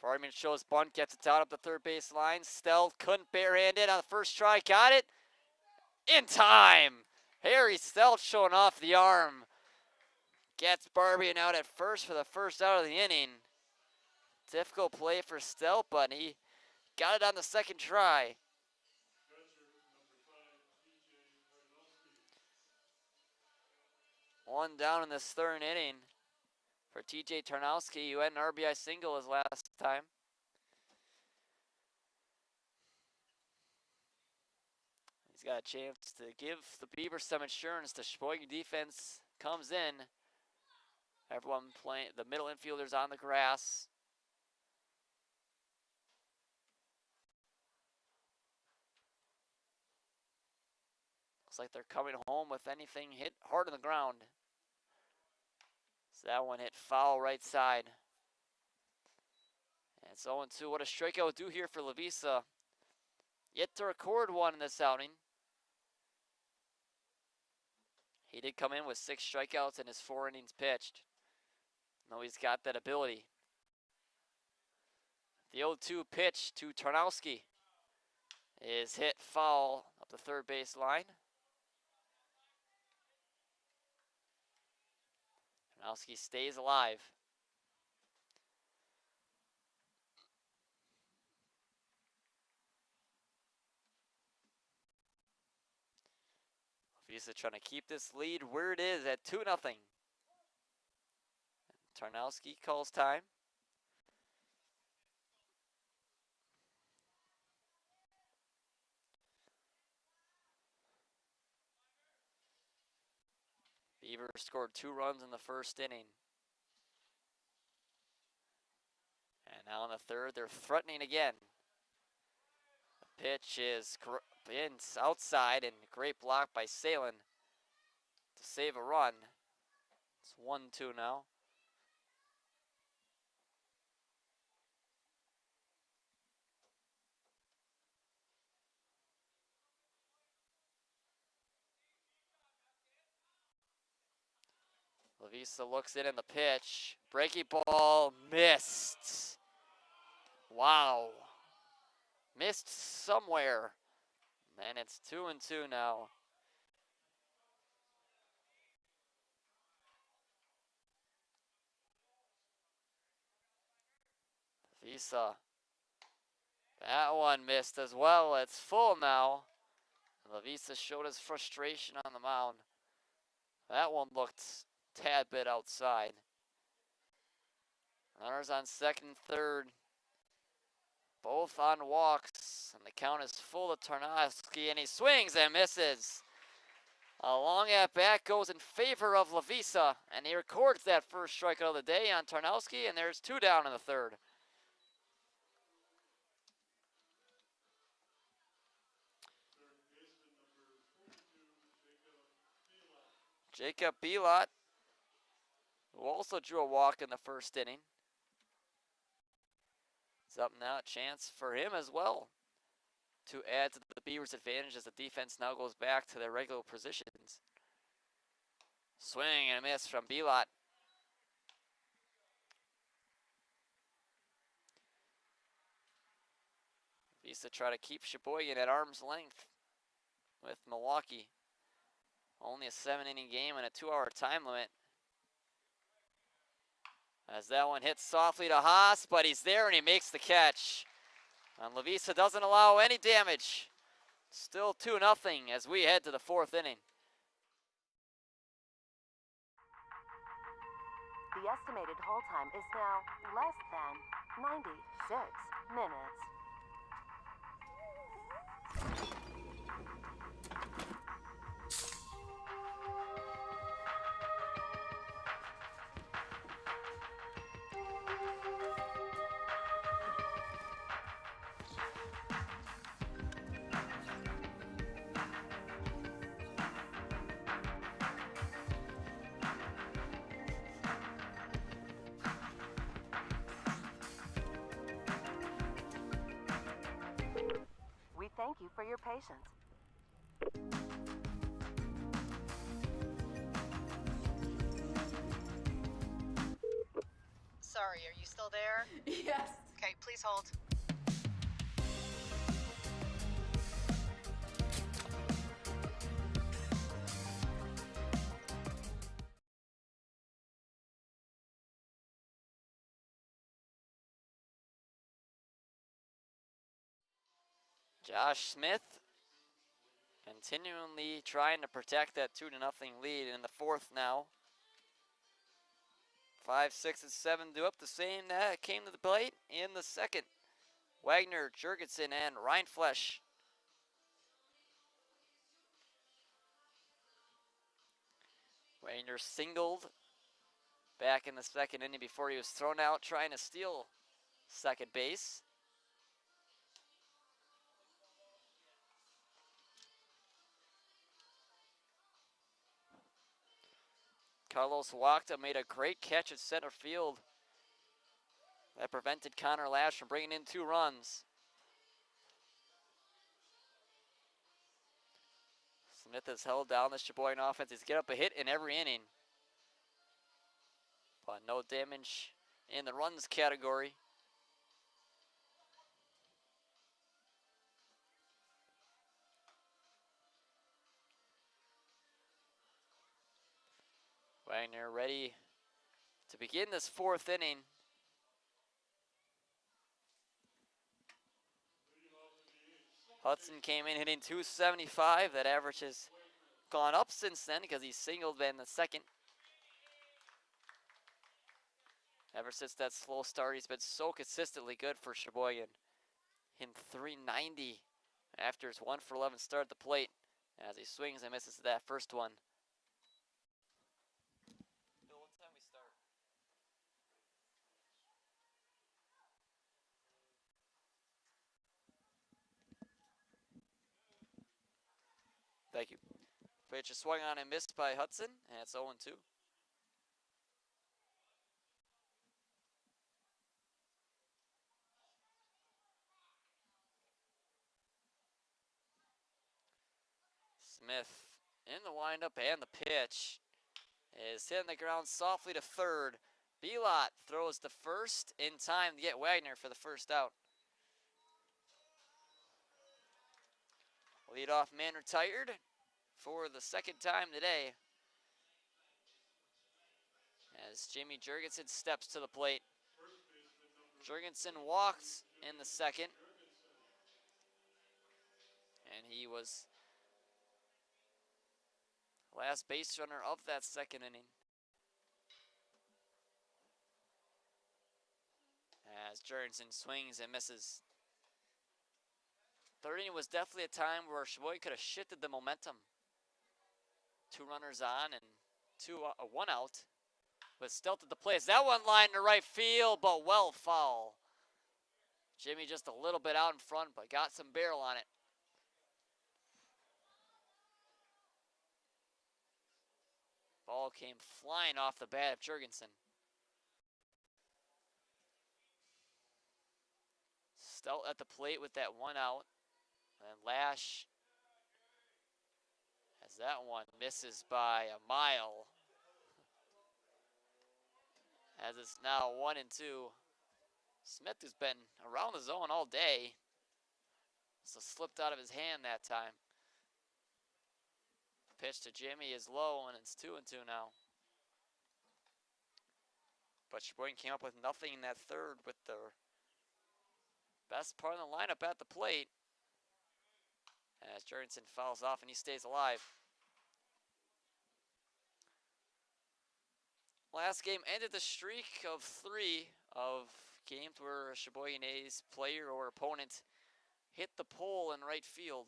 Barbian shows bunt, gets it down up the third base line. Stell couldn't barehand it on the first try, got it in time. Harry Stell showing off the arm. Gets Barbian out at first for the first out of the inning. Difficult play for Stell, but he got it on the second try. One down in this third inning for TJ Tarnowski, who had an RBI single his last time. He's got a chance to give the Beavers some insurance. The Sheboygan defense comes in. Everyone playing, the middle infielders on the grass. Looks like they're coming home with anything hit hard on the ground. So that one hit foul right side. And it's 0-2. What a strikeout would do here for Lavisa. Yet to record one in this outing. He did come in with 6 strikeouts in his 4 innings pitched. No, he's got that ability. The 0-2 pitch to Tarnowski is hit foul up the third base line. Tarnowski stays alive. Visa trying to keep this lead where it is at 2-0. Tarnowski calls time. Beavers scored 2 runs in the first inning. And now in the third, they're threatening again. The pitch is in outside, and great block by Salin to save a run. It's 1-2 now. Lavisa looks in the pitch. Breaking ball missed. Wow. Missed somewhere. And it's 2-2 now. Visa. That one missed as well. It's full now. Lavisa showed his frustration on the mound. That one looked tad bit outside. Runners on second and third. Both on walks. And the count is full to Tarnowski. And he swings and misses. A long at bat goes in favor of Lavisa. And he records that first strikeout of the day on Tarnowski. And there's 2 down in the third. Jacob Belot, who also drew a walk in the first inning. It's up now, a chance for him as well to add to the Beavers' advantage as the defense now goes back to their regular positions. Swing and a miss from Belot. Visa try to keep Sheboygan at arm's length with Milwaukee. Only a 7-inning game and a 2-hour time limit. As that one hits softly to Haas, but he's there and he makes the catch. And Lavisa doesn't allow any damage. Still 2-0 as we head to the 4th inning. The estimated hold time is now less than 96 minutes. for your patience. Sorry, are you still there? Yes. Okay, please hold. Josh Smith continually trying to protect that 2-0 lead in the fourth now. 5, 6, and 7 do up the same that came to the plate in the second. Wagner, Jurgensen, and Reinflesch. Wagner singled back in the second inning before he was thrown out trying to steal second base. Carlos Wachter made a great catch at center field. That prevented Connor Lash from bringing in 2 runs. Smith has held down the Sheboygan offense. He's get up a hit in every inning. But no damage in the runs category. Wagner ready to begin this fourth inning. Hudson came in hitting .275. That average has gone up since then because he singled in the second. Ever since that slow start, he's been so consistently good for Sheboygan. Hitting .390 after his 1-for-11 start at the plate as he swings and misses that first one. Bill, what time we start? Thank you. Pitch is swung on and missed by Hudson, and it's 0-2. Smith in the windup and the pitch is hitting the ground softly to third. Belot throws to first in time to get Wagner for the first out. Leadoff man retired for the second time today as Jimmy Jurgensen steps to the plate. Jurgensen walked in the second, and he was last base runner of that second inning. As Jurgensen swings and misses. Third inning was definitely a time where Sheboygan could have shifted the momentum. 2 runners on and 1 out. But still to the place. That one lined to right field, but well foul. Jimmy just a little bit out in front, but got some barrel on it. Ball came flying off the bat of Jurgensen. Stout at the plate with that 1 out. And Lash, as that one misses by a mile. As it's now 1-2. Smith has been around the zone all day. So slipped out of his hand that time. Pitch to Jimmy is low, and it's 2-2 now. But Sheboygan came up with nothing in that third with the best part of the lineup at the plate. As Jurgensen fouls off and he stays alive. Last game ended the streak of 3 of games where a Sheboygan A's player or opponent hit the pole in right field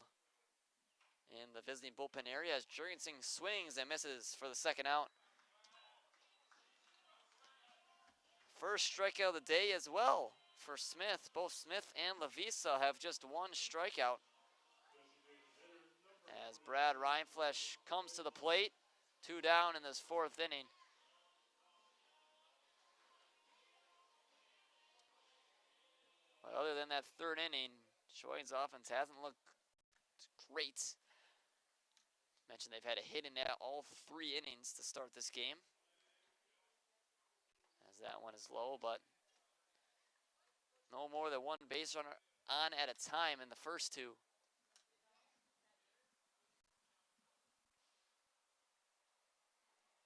in the visiting bullpen area as Jurgensen swings and misses for the second out. First strikeout of the day as well for Smith. Both Smith and Lavisa have just 1 strikeout. As Brad Reinflesch comes to the plate, 2 down in this 4th inning. But other than that 3rd inning, Sheboygan's offense hasn't looked rate. Mentioned they've had a hit in all 3 innings to start this game. As that one is low, but no more than 1 base runner on at a time in the first 2.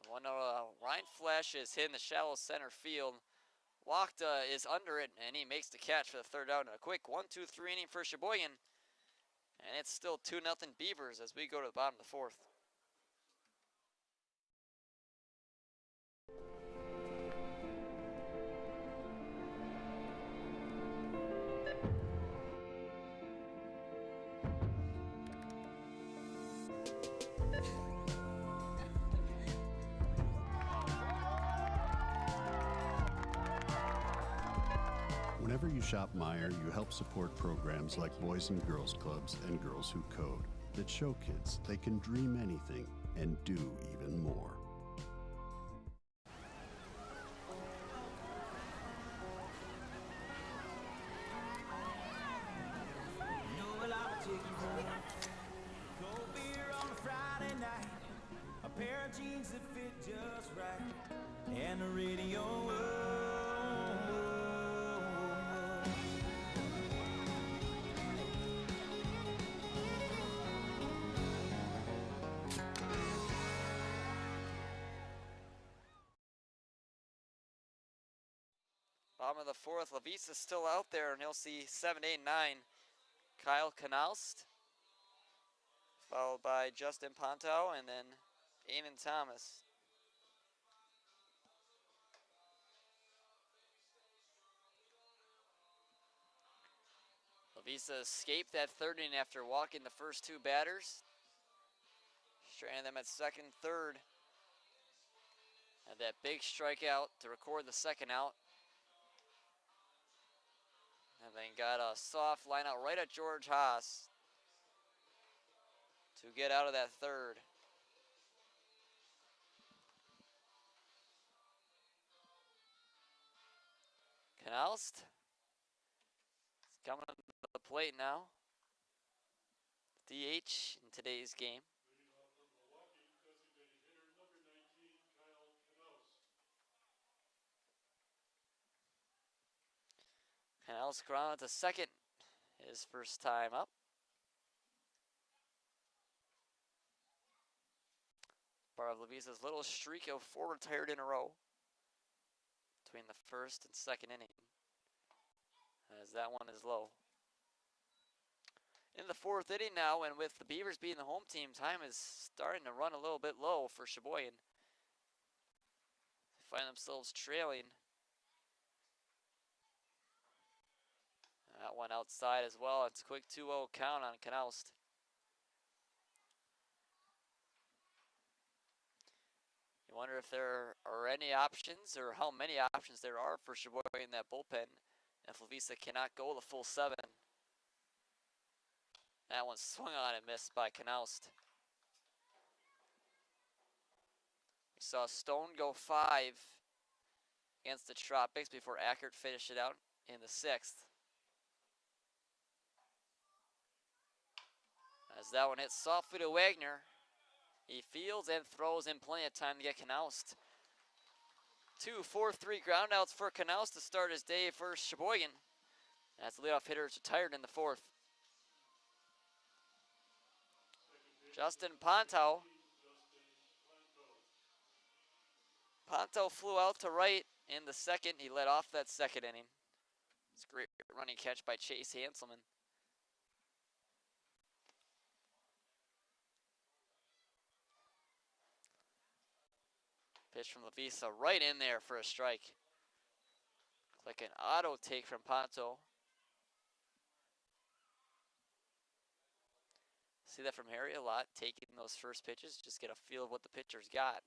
One Ryan Flash is hitting the shallow center field. Wachter is under it, and he makes the catch for the 3rd out in a quick 1-2-3 inning for Sheboygan. And it's still 2-0 Beavers as we go to the bottom of the 4th. Whenever you shop Meijer, you help support programs like Boys and Girls Clubs and Girls Who Code that show kids they can dream anything and do even more. Cold beer on a Friday night, a pair of jeans that fit just right, and the radio. Bottom of the 4th, Lavisa's still out there, and he'll see 7, 8, 9. Kyle Knalst, followed by Justin Ponto, and then Eamon Thomas. Lavisa escaped that 3rd inning after walking the first 2 batters. Stranded them at 2nd, 3rd. Had that big strikeout to record the 2nd out. And then got a soft line out right at George Haas to get out of that 3rd. Knalst is coming to the plate now. DH in today's game. Leading off for Milwaukee, designated hitter number 19, Kyle Knalst. Knalst grounded to 2nd, his first time up. Part of Lavisa's little streak of 4 retired in a row between the 1st and 2nd inning, as that one is low. In the 4th inning now, and with the Beavers being the home team, time is starting to run a little bit low for Sheboygan. They find themselves trailing. That one outside as well. It's a quick 2-0 count on Knalst. You wonder if there are any options, or how many options there are for Sheboygan in that bullpen if Lavisa cannot go the full 7. That one swung on and missed by Knalst. We saw Stone go 5 against the Tropics before Ackert finished it out in the 6th. As that one hits softly to Wagner, he fields and throws in plenty of time to get Knalst. 2 4-3 groundouts for Knalst to start his day for Sheboygan. As the leadoff hitter is retired in the 4th. Justin Ponto. Ponto flew out to right in the 2nd. He led off that 2nd inning. It's a great running catch by Chase Hanselman. Pitch from Lavisa right in there for a strike. Like an auto take from Ponto. See that from Harry a lot, taking those first pitches, just get a feel of what the pitcher's got.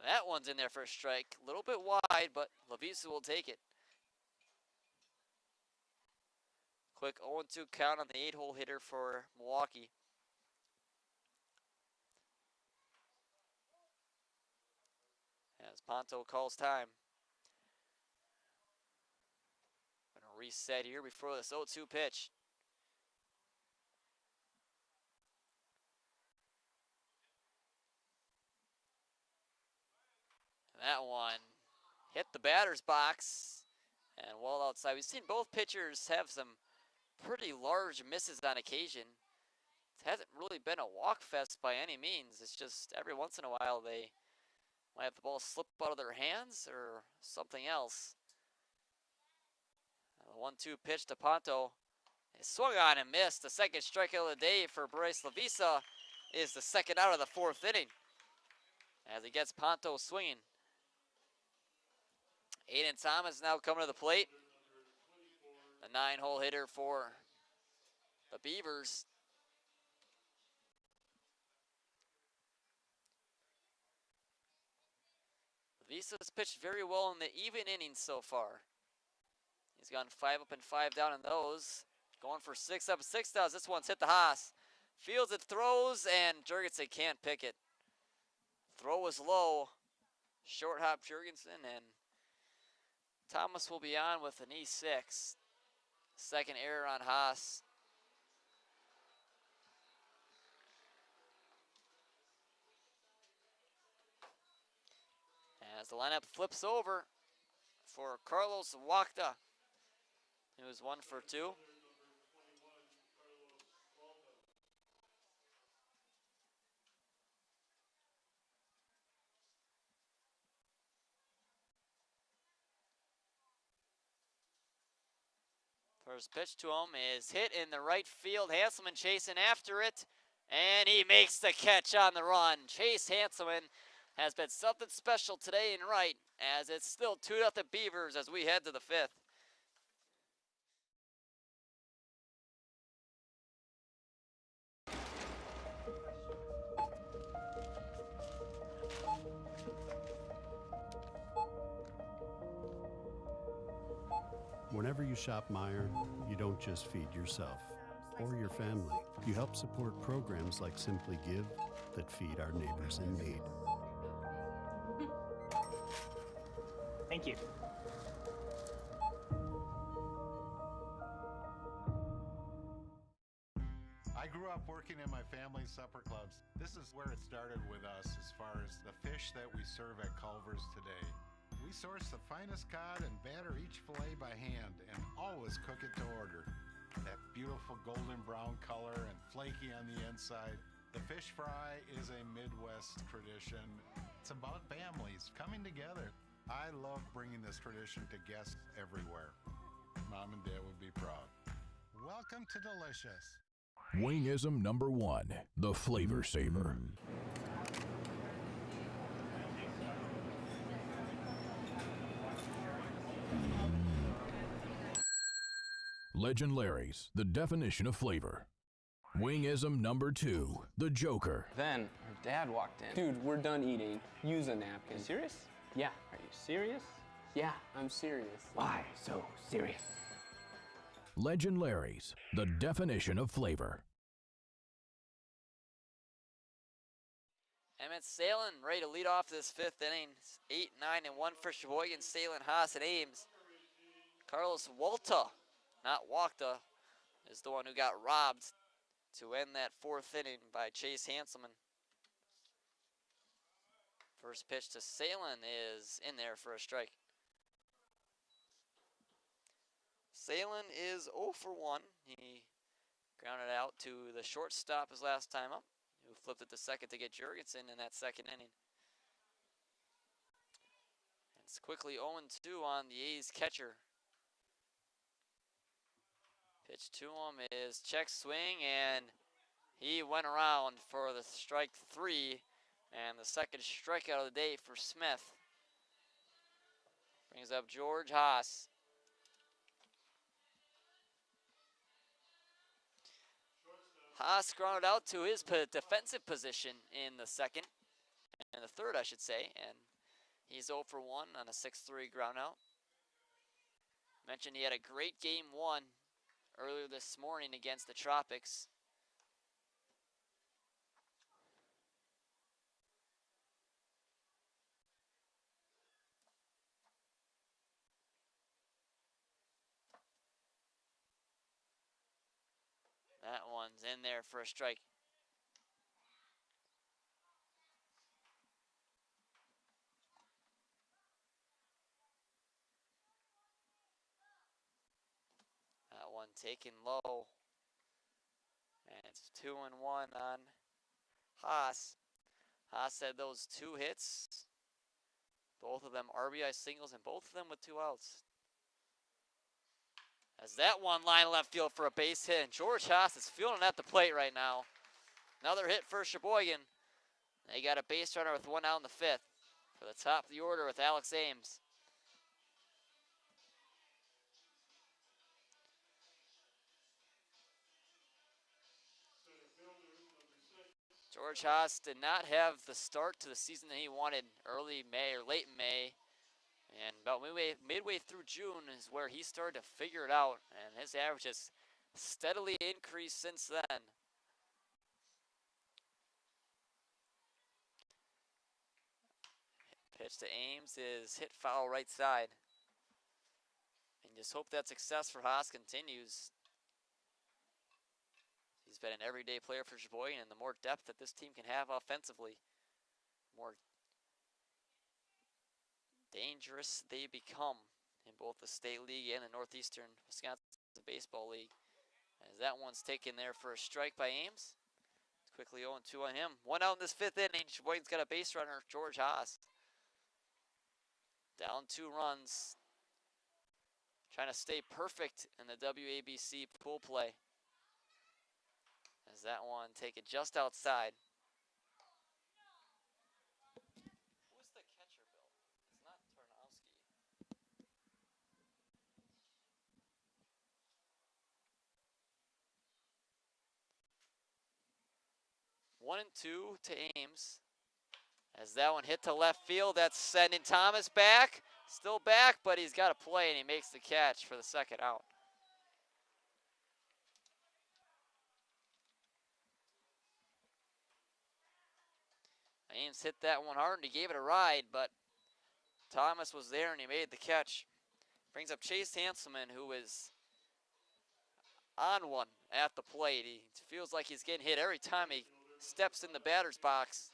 That one's in there for a strike. A little bit wide, but Lavisa will take it. Quick 0-2 count on the 8-hole hitter for Milwaukee. As Ponto calls time. Gonna reset here before this 0-2 pitch. That one hit the batter's box and well outside. We've seen both pitchers have some pretty large misses on occasion. It hasn't really been a walk fest by any means. It's just every once in a while they might have the ball slip out of their hands or something else. The 1-2 pitch to Ponto. It swung on and missed. The second strikeout of the day for Bryce Lavisa is the second out of the fourth inning as he gets Ponto swinging. Aiden Thomas now coming to the plate. The 9-hole hitter for the Beavers. Visa's pitched very well in the even innings so far. He's gone 5 up and 5 down in those. Going for 6 up and 6 down. This one's hit the Haas. Fields it, throws, and Jurgensen can't pick it. Throw was low. Short hop Jurgensen, and Thomas will be on with an E6. Second error on Haas. As the lineup flips over for Carlos Wakta, who is 1 for 2. First pitch to him is hit in the right field. Hanselman chasing after it, and he makes the catch on the run. Chase Hanselman has been something special today in right, as it's still 2-0 Beavers as we head to the 5th. Whenever you shop Meijer, you don't just feed yourself or your family. You help support programs like Simply Give that feed our neighbors in need. Thank you. I grew up working in my family's supper clubs. This is where it started with us as far as the fish that we serve at Culver's today. We source the finest cod and batter each fillet by hand and always cook it to order. That beautiful golden brown color and flaky on the inside. The fish fry is a Midwest tradition. It's about families coming together. I love bringing this tradition to guests everywhere. Mom and Dad would be proud. Welcome to Delicious. Wingism number 1, the Flavor Saver. Legend Larry's, the definition of flavor. Wingism number 2, the Joker. Then her dad walked in. Dude, we're done eating. Use a napkin. You serious? Yeah. Are you serious? Yeah, I'm serious. Why so serious? Legend Larry's, the definition of flavor. Emmett Salin ready to lead off this 5th inning. 8, 9, and 1 for Sheboygan. Salin, Haas, and Ames. Carlos Walta, not Wakta, is the one who got robbed to end that 4th inning by Chase Hanselman. First pitch to Salin is in there for a strike. Salin is 0 for 1. He grounded out to the shortstop his last time up, who flipped it to second to get Jurgensen in that 2nd inning. It's quickly 0-2 on the A's catcher. Pitch to him is check swing, and he went around for the strike 3, and the second strikeout of the day for Smith. Brings up George Haas. Haas grounded out to his defensive position in the 2nd, and the 3rd, I should say, and he's 0 for 1 on a 6-3 ground out. Mentioned he had a great game 1 earlier this morning against the Tropics. That one's in there for a strike. taken low. And it's 2-1 on Haas. Haas had those 2 hits. Both of them RBI singles and both of them with 2 outs. As that one line left field for a base hit, and George Haas is fielding at the plate right now. Another hit for Sheboygan. They got a base runner with 1 out in the 5th for the top of the order with Alex Ames. George Haas did not have the start to the season that he wanted early May or late May. And about midway through June is where he started to figure it out. And his average has steadily increased since then. Pitch to Ames is hit foul right side. And just hope that success for Haas continues. He's been an everyday player for Sheboygan, and the more depth that this team can have offensively, more dangerous they become in both the State League and the Northeastern Wisconsin Baseball League. As that one's taken there for a strike by Ames. It's quickly 0-2 on him. 1 out in this 5th inning. Sheboygan's got a base runner, George Haas. Down 2 runs. Trying to stay perfect in the WABC pool play. As that one taken just outside. Who's the catcher, Bill? It's not Tarnowski. 1-2 to Ames. As that one hit to left field, that's sending Thomas back. Still back, but he's got to play, and he makes the catch for the 2nd out. Ames hit that one hard, and he gave it a ride, but Thomas was there, and he made the catch. Brings up Chase Hanselman, who is on one at the plate. He feels like he's getting hit every time he steps in the batter's box.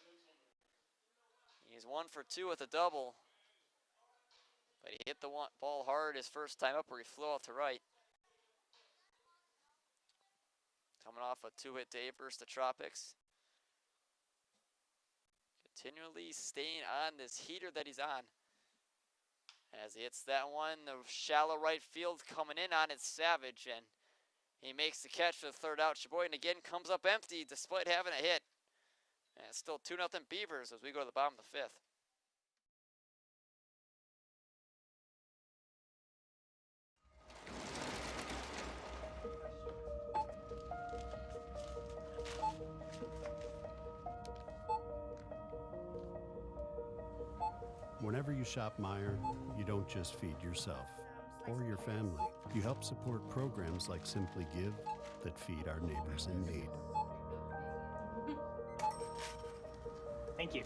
He's 1 for 2 with a double, but he hit the ball hard his first time up where he flew out to right. Coming off a 2-hit day versus the Tropics. Continually staying on this heater that he's on. As he hits that one, the shallow right field coming in on it, Savage, and he makes the catch for the 3rd out. Sheboygan again comes up empty despite having a hit. And it's still 2-0 Beavers as we go to the bottom of the 5th. Whenever you shop Meijer, you don't just feed yourself or your family. You help support programs like Simply Give that feed our neighbors in need. Thank you.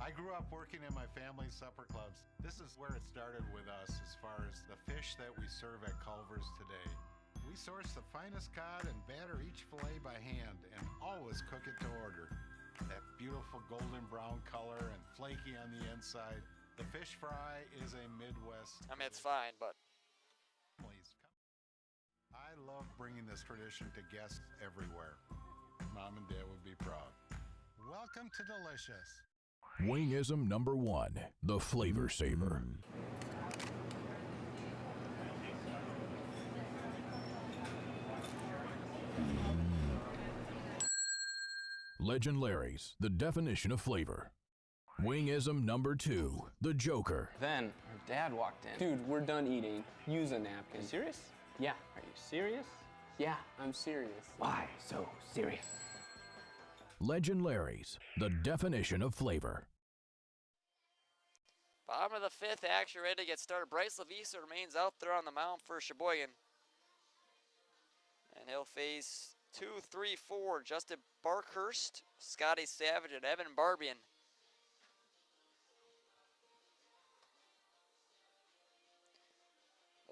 I grew up working in my family's supper clubs. This is where it started with us as far as the fish that we serve at Culver's today. We source the finest cod and batter each fillet by hand and always cook it to order. That beautiful golden brown color and flaky on the inside. The fish fry is a Midwest. I mean, it's fine, but Please come. I love bringing this tradition to guests everywhere. Mom and Dad would be proud. Welcome to Delicious. Wingism number 1, the Flavor Saver. Legend Larry's, the definition of flavor. Wingism number 2, the Joker. Then her dad walked in. Dude, we're done eating. Use a napkin. Serious? Yeah. Are you serious? Yeah, I'm serious. Why so serious? Legend Larry's, the definition of flavor. bottom of the 5th, action ready to get started. Bryce Lavisa remains out there on the mound for Sheboygan. And he'll face 2, 3, 4, Justin Barkhurst, Scotty Savage, and Evan Barbian.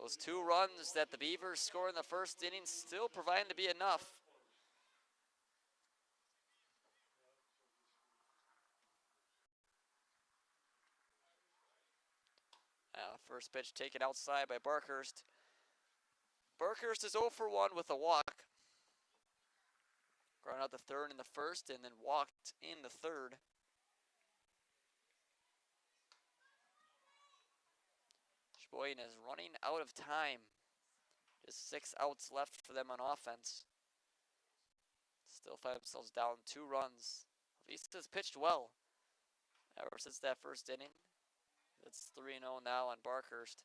Those 2 runs that the Beavers score in the first inning still proving to be enough. First pitch taken outside by Barkhurst. Barkhurst is 0 for 1 with a walk. Ground out the third in the first and then walked in the third. Sheboygan is running out of time. Just 6 outs left for them on offense. Still find themselves down 2 runs. Vista's pitched well ever since that first inning. It's 3-0 now on Barkhurst.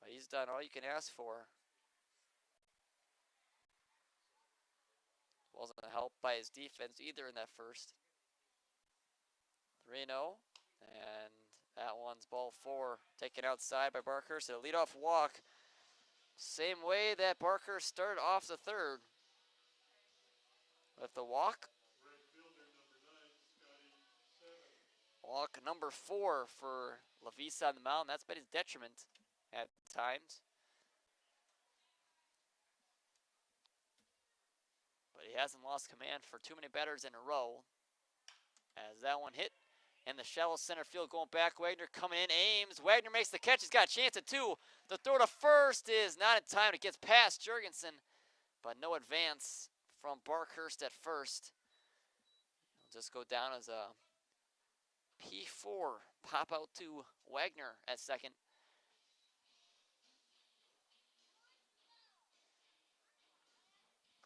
But he's done all you can ask for. Wasn't helped by his defense either in that first. 3-0. And that one's ball 4. Taken outside by Barkhurst. A leadoff walk. Same way that Barkhurst started off the third. With the walk. Walk number 4 for Lavisa on the mound. That's been his detriment at times. But he hasn't lost command for too many batters in a row. As that one hit in the shallow center field going back. Wagner coming in, aims. Wagner makes the catch. He's got a chance at 2. The throw to first is not in time. It gets past Jurgensen, but no advance from Barkhurst at first. It'll just go down as a P4. Pop out to Wagner at second.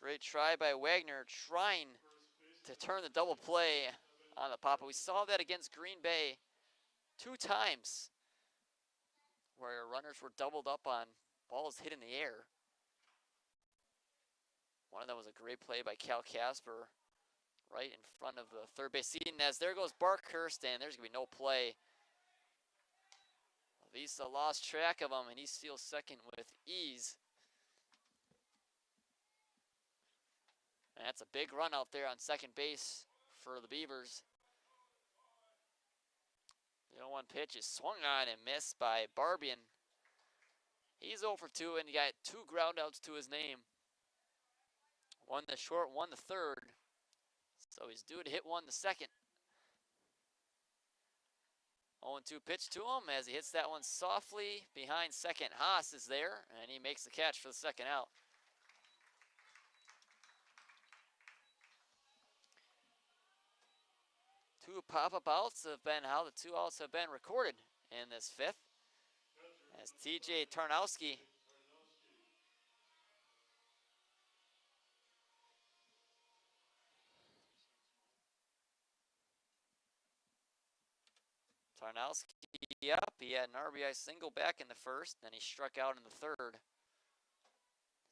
Great try by Wagner, trying to turn the double play on the pop. We saw that against Green Bay 2 times, where runners were doubled up on balls hit in the air. One of them was a great play by Cal Casper, right in front of the third base seat. And as there goes Barkhurst, and there's going to be no play. Visa lost track of him, and he steals second with ease. And that's a big run out there on second base for the Beavers. The 0-1 pitch is swung on and missed by Barbian. He's 0 for 2, and he got 2 groundouts to his name. One the short, one the third. So he's due to hit one the second. 0-2 pitch to him as he hits that one softly behind second. Haas is there, and he makes the catch for the second out. Two pop-up outs have been how the 2 outs have been recorded in this 5th. As TJ Tarnowski up. He had an RBI single back in the first, then he struck out in the third.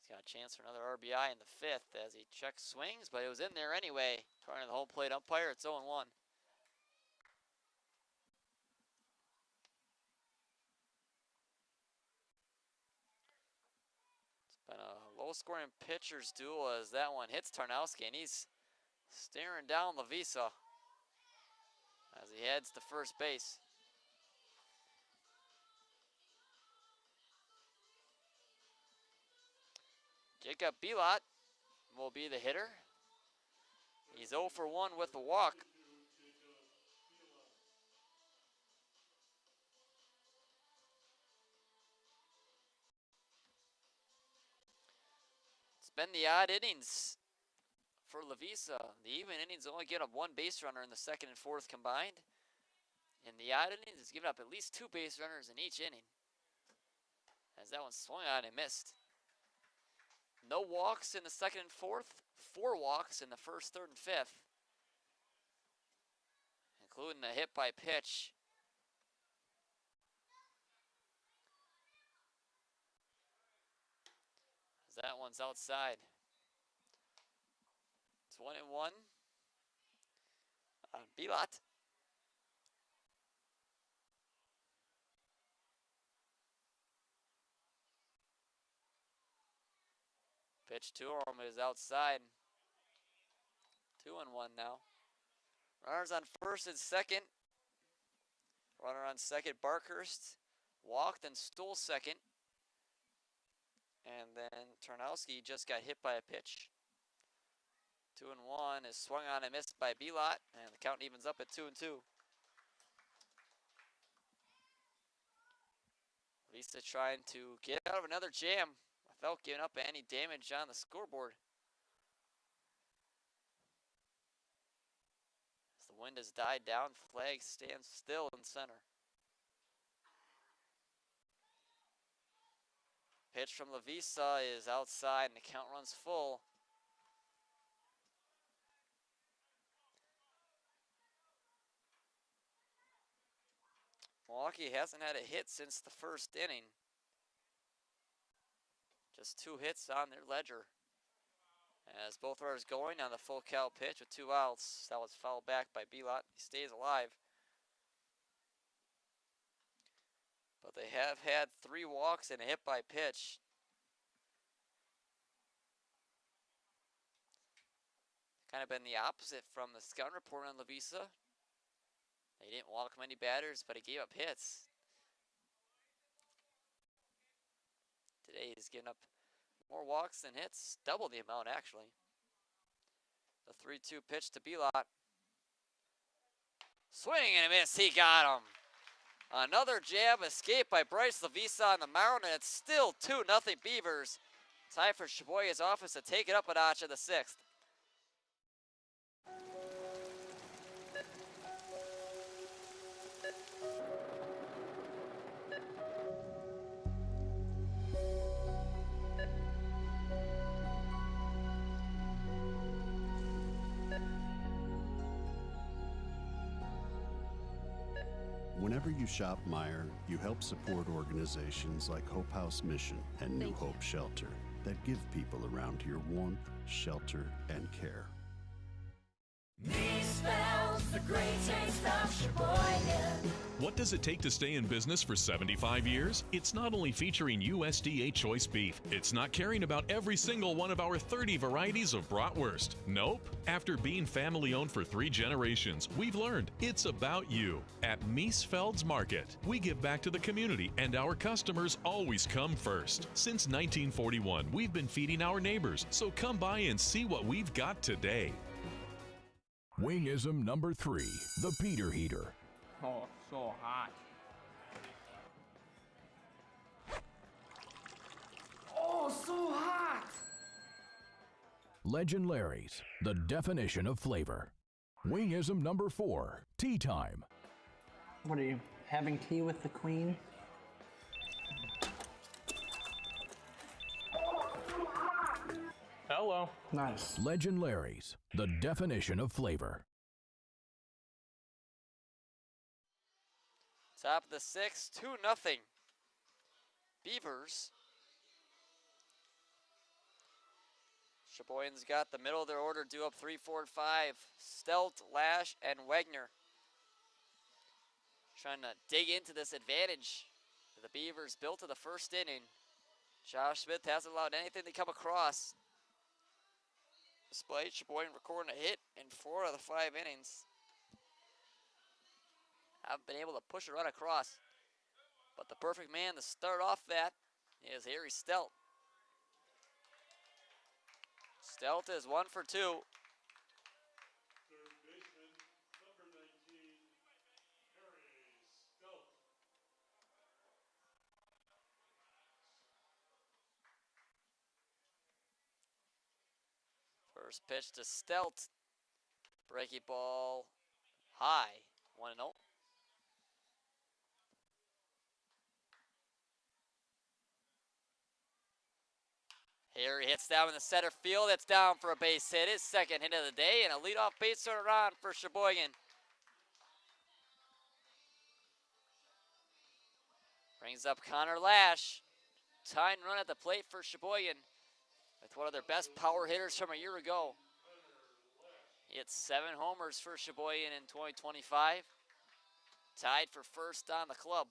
He's got a chance for another RBI in the 5th as he checks swings, but it was in there anyway. According to the home plate umpire, it's 0-1. It's been a low-scoring pitcher's duel as that one hits Tarnowski, and he's staring down Lavisa as he heads to first base. Jacob Bilot will be the hitter. He's 0 for 1 with a walk. It's been the odd innings for Lavisa. The even innings only get up 1 base runner in the 2nd and 4th combined. In the odd innings, it's given up at least 2 base runners in each inning. As that one swung on and missed. No walks in the 2nd and 4th, 4 walks in the 1st, 3rd, and 5th. Including a hit by pitch. As that one's outside. It's 1-1 on Bilot. Pitch to him is outside. 2-1 now. Runners on first and second. Runner on second, Barkhurst walked and stole second. And then Tarnowski just got hit by a pitch. 2-1 is swung on and missed by Bilot, and the count evens up at 2-2. Lavisa trying to get out of another jam without giving up any damage on the scoreboard. As the wind has died down, flag stands still in center. Pitch from Lavisa is outside and the count runs full. Milwaukee hasn't had a hit since the first inning. Just 2 hits on their ledger. As both runners going on the full count pitch with 2 outs. That was fouled back by Belot. He stays alive. But they have had 3 walks and a hit by pitch. Kind of been the opposite from the scout report on Lavisa. They didn't walk many batters, but he gave up hits. Today he's given up more walks than hits, double the amount actually. The 3-2 pitch to Belot. Swing and a miss, he got him. Another jab escape by Bryce Lavisa on the mound, and it's still 2-0 Beavers. Time for Sheboygan's office to take it up a notch in the 6th. Whenever you shop Meijer, you help support organizations like Hope House Mission and New Hope Shelter that give people around here warmth, shelter, and care. Me smells the great taste of Sheboygan. What does it take to stay in business for 75 years? It's not only featuring USDA choice beef. It's not caring about every single one of our 30 varieties of bratwurst. Nope. After being family-owned for 3 generations, we've learned it's about you. At Miesfeld's Market, we give back to the community, and our customers always come first. Since 1941, we've been feeding our neighbors, so come by and see what we've got today. Wingism number 3, the Peter Heater. Oh, so hot. Oh, so hot! Legend Larry's, the definition of flavor. Wingism number 4, tea time. What are you, having tea with the Queen? Hello. Nice. Legend Larry's, the definition of flavor. Top of the 6th, 2-0. Beavers. Sheboygan's got the middle of their order due up 3, 4, and 5. Stelt, Lash, and Wagner. Trying to dig into this advantage that the Beavers built in the first inning. Josh Smith hasn't allowed anything to come across. Despite Sheboygan recording a hit in 4 out of the 5 innings. Haven't been able to push a run across. But the perfect man to start off that is Harry Stelt. Stelt is 1 for 2. Third baseman, number 19, Harry Stelt. First pitch to Stelt. Breaky ball high. 1-0. Harry hits down in the center field. It's down for a base hit. His second hit of the day, and a leadoff base runner on for Sheboygan. Brings up Connor Lash. Tying run at the plate for Sheboygan with one of their best power hitters from a year ago. He hit 7 homers for Sheboygan in 2025. Tied for first on the club.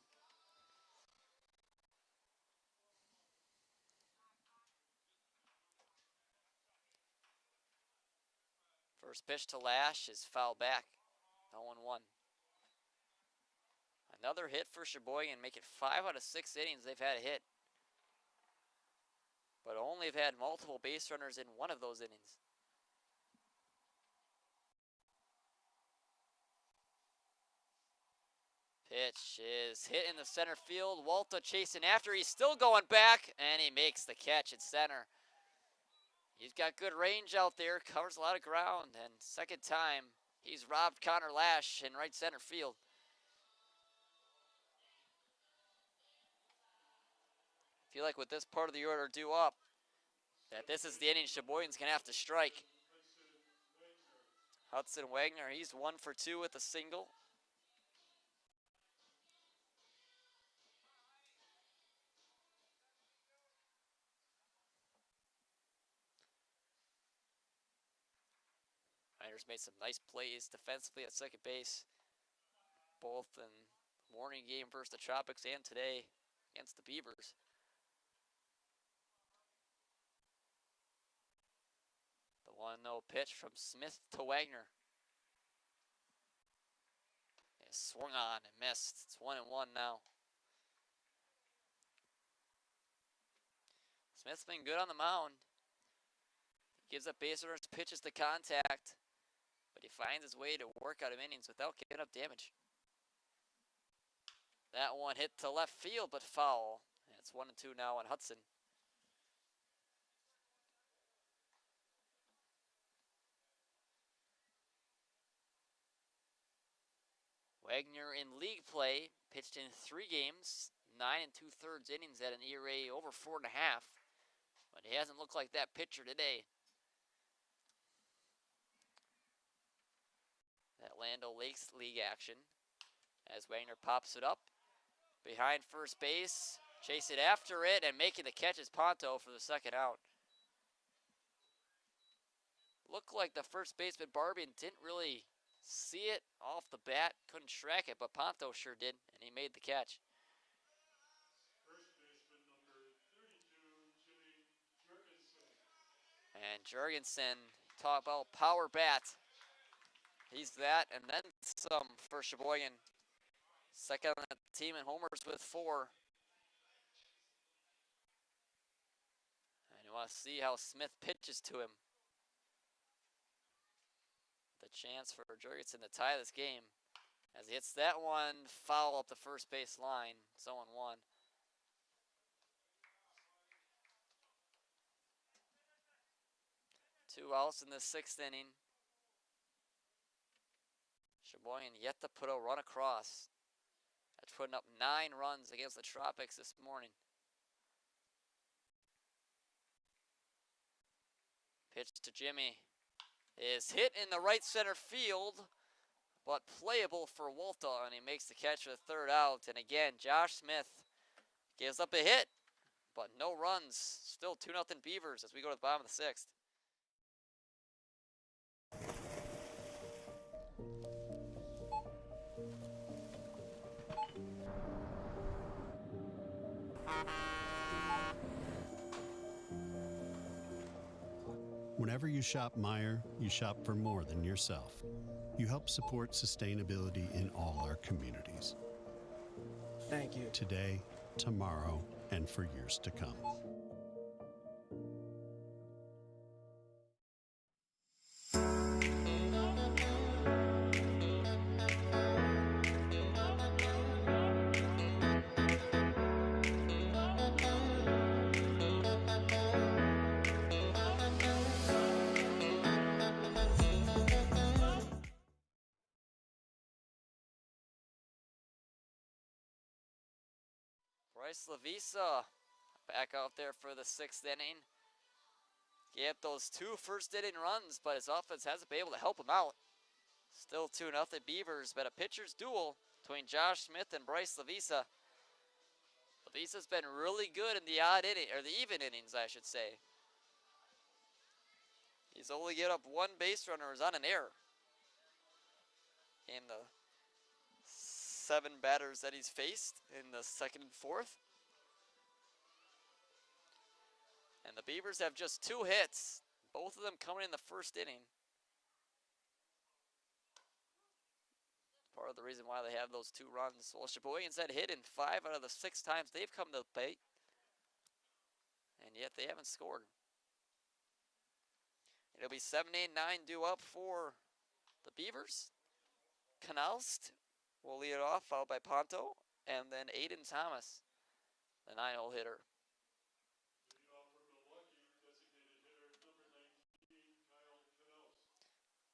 First pitch to Lash is fouled back. 0-1. Another hit for Sheboygan, make it 5 out of 6 innings they've had a hit. But only have had multiple base runners in 1 of those innings. Pitch is hit in the center field. Walta chasing after. He's still going back, and he makes the catch at center. He's got good range out there, covers a lot of ground, and second time he's robbed Connor Lash in right center field. I feel like with this part of the order due up, that this is the inning Sheboygan's going to have to strike. Hudson Wagner, he's 1 for 2 with a single. Miners made some nice plays defensively at second base, both in the morning game versus the Tropics and today against the Beavers. The 1-0 pitch from Smith to Wagner. It swung on and missed. It's 1-1 now. Smith's been good on the mound. He gives up base runners, pitches to contact, but he finds his way to work out of innings without giving up damage. That one hit to left field, but foul. And it's 1-2 now on Hudson. Wagner in league play pitched in 3 games, 9 2/3 innings at an ERA over 4.5. But he hasn't looked like that pitcher today. That Land O'Lakes League action as Wagner pops it up behind first base, chase it after it, and making the catch is Ponto for the second out. Looked like the first baseman Barbian didn't really see it off the bat, couldn't track it, but Ponto sure did, and he made the catch. First baseman number 32, Jimmy Jurgensen. And Jurgensen, talk about power bat. He's that and then some for Sheboygan. Second on the team in homers with 4. And you want to see how Smith pitches to him. The chance for Jurgensen to tie this game as he hits that one foul up the first base line. It's 0-1. Two outs in the 6th inning. Sheboygan yet to put a run across. That's putting up 9 runs against the Tropics this morning. Pitch to Jimmy is hit in the right center field, but playable for Walta, and he makes the catch for the 3rd out. And again, Josh Smith gives up a hit, but no runs. Still 2-0 Beavers as we go to the bottom of the 6th. Whenever you shop Meijer, you shop for more than yourself. You help support sustainability in all our communities. Thank you. Today, tomorrow, and for years to come. Bryce Lavisa back out there for the 6th inning. Gave up those 2 first-inning runs, but his offense hasn't been able to help him out. Still 2-0 Beavers, but a pitcher's duel between Josh Smith and Bryce Lavisa. Lavisa's been really good in the odd inning, or the even innings, I should say. He's only given up 1 base runner, is on an error in the 7 batters that he's faced in the 2nd and 4th. And the Beavers have just 2 hits, both of them coming in the 1st inning. Part of the reason why they have those 2 runs. Well, Sheboygan's had hit in 5 out of the 6 times they've come to the plate, and yet they haven't scored. It'll be 7, 8, 9 due up for the Beavers. Knalst will lead it off, followed by Ponto, and then Aiden Thomas, the 9-hole hitter. Leading off for Milwaukee, designated hitter number 19, Kyle Knaus.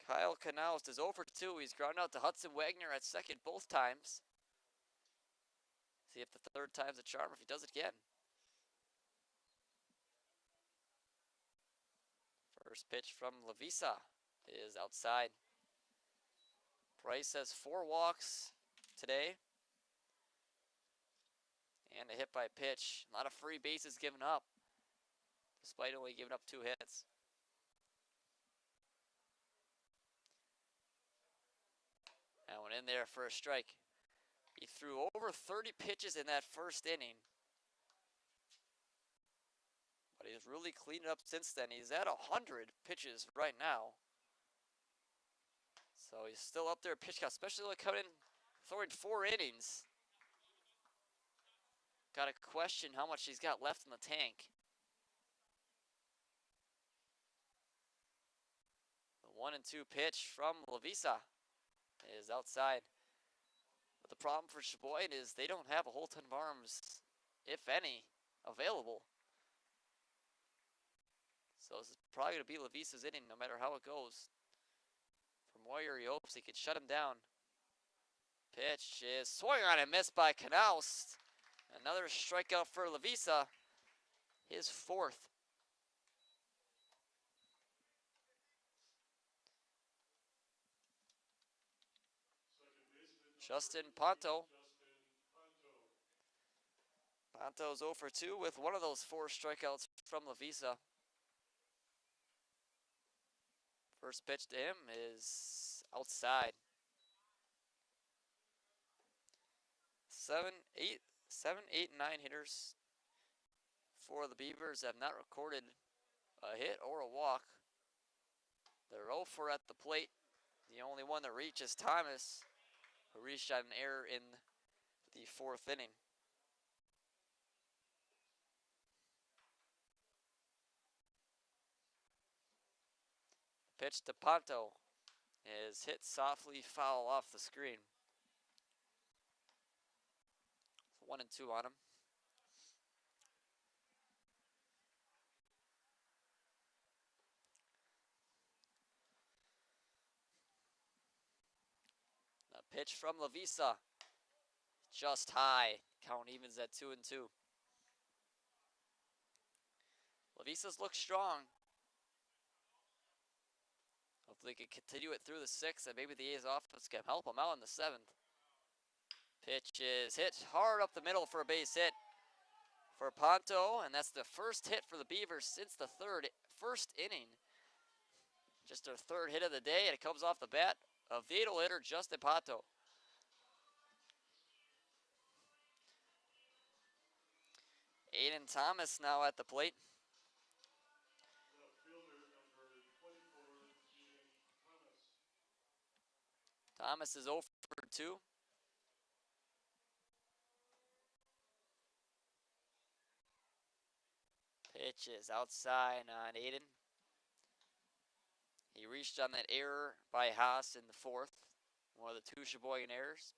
Kyle Knaus is 0 for 2. He's grounded out to Hudson Wagner at second both times. See if the third time's a charm, if he does it again. First pitch from Lavisa is outside. Price has 4 walks today. And a hit by pitch. A lot of free bases given up, despite only giving up 2 hits. That one in there for a strike. He threw over 30 pitches in that first inning. But he's really cleaned up since then. He's at 100 pitches right now. So he's still up there pitch count, especially like coming in throwing 4 innings. Got to question how much he's got left in the tank. The 1-2 pitch from Lavisa is outside. But the problem for Sheboygan is they don't have a whole ton of arms, if any, available. So this is probably going to be Lavisa's inning no matter how it goes. For Moyer, he hopes he can shut him down. Pitch is swung on and missed by Knaus. Another strikeout for Lavisa, his 4th. Justin Ponto. Ponto's 0 for 2 with one of those 4 strikeouts from Lavisa. First pitch to him is outside. 7, 8, 9 hitters for the Beavers have not recorded a hit or a walk. They're 0 for at the plate. The only one that reaches Thomas, who reached on an error in the 4th inning. Pitch to Ponto is hit softly foul off the screen. 1-2 on him. A pitch from Lavisa, just high. Count evens at 2-2. Lavisa's look strong. Hopefully he can continue it through the 6th, and maybe the A's offense can help him out in the 7th. Pitch is hit hard up the middle for a base hit for Ponto, and that's the first hit for the Beavers since the first inning. Just their 3rd hit of the day, and it comes off the bat of the 8-hole hitter, Justin Ponto. Aiden Thomas now at the plate. Thomas is 0 for 2. Pitch is outside on Aiden. He reached on that error by Haas in the 4th. One of the 2 Sheboygan errors.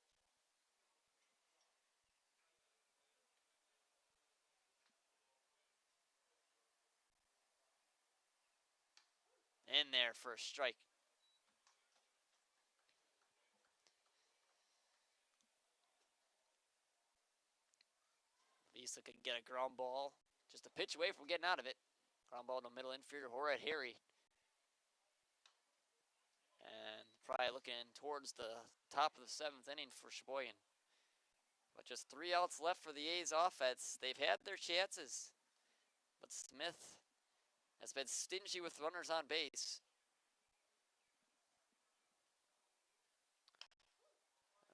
In there for a strike. Lisa could get a ground ball. Just a pitch away from getting out of it. Ground ball in the middle infield, Horat Harry. And probably looking towards the top of the 7th inning for Sheboygan. But just 3 outs left for the A's offense. They've had their chances. But Smith has been stingy with runners on base.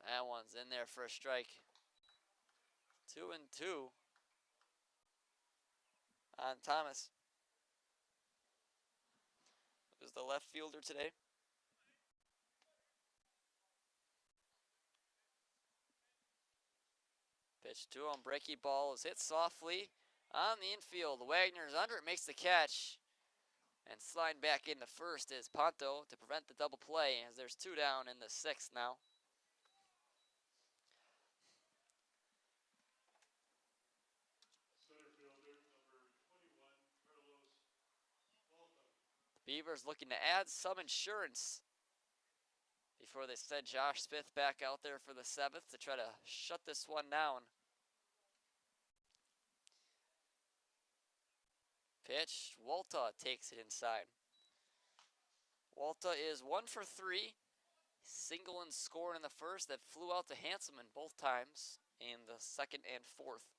That one's in there for a strike. 2-2 on Thomas, who's the left fielder today. Pitch to him, breaking ball is hit softly on the infield. Wagner's under it, makes the catch. And sliding back into first is Ponto to prevent the double play, as there's 2 down in the 6th now. Beavers looking to add some insurance before they send Josh Smith back out there for the 7th to try to shut this one down. Pitch, Walta takes it inside. Walta is 1 for 3. Single and scoring in the first that flew out to Hanselman both times in the 2nd and 4th.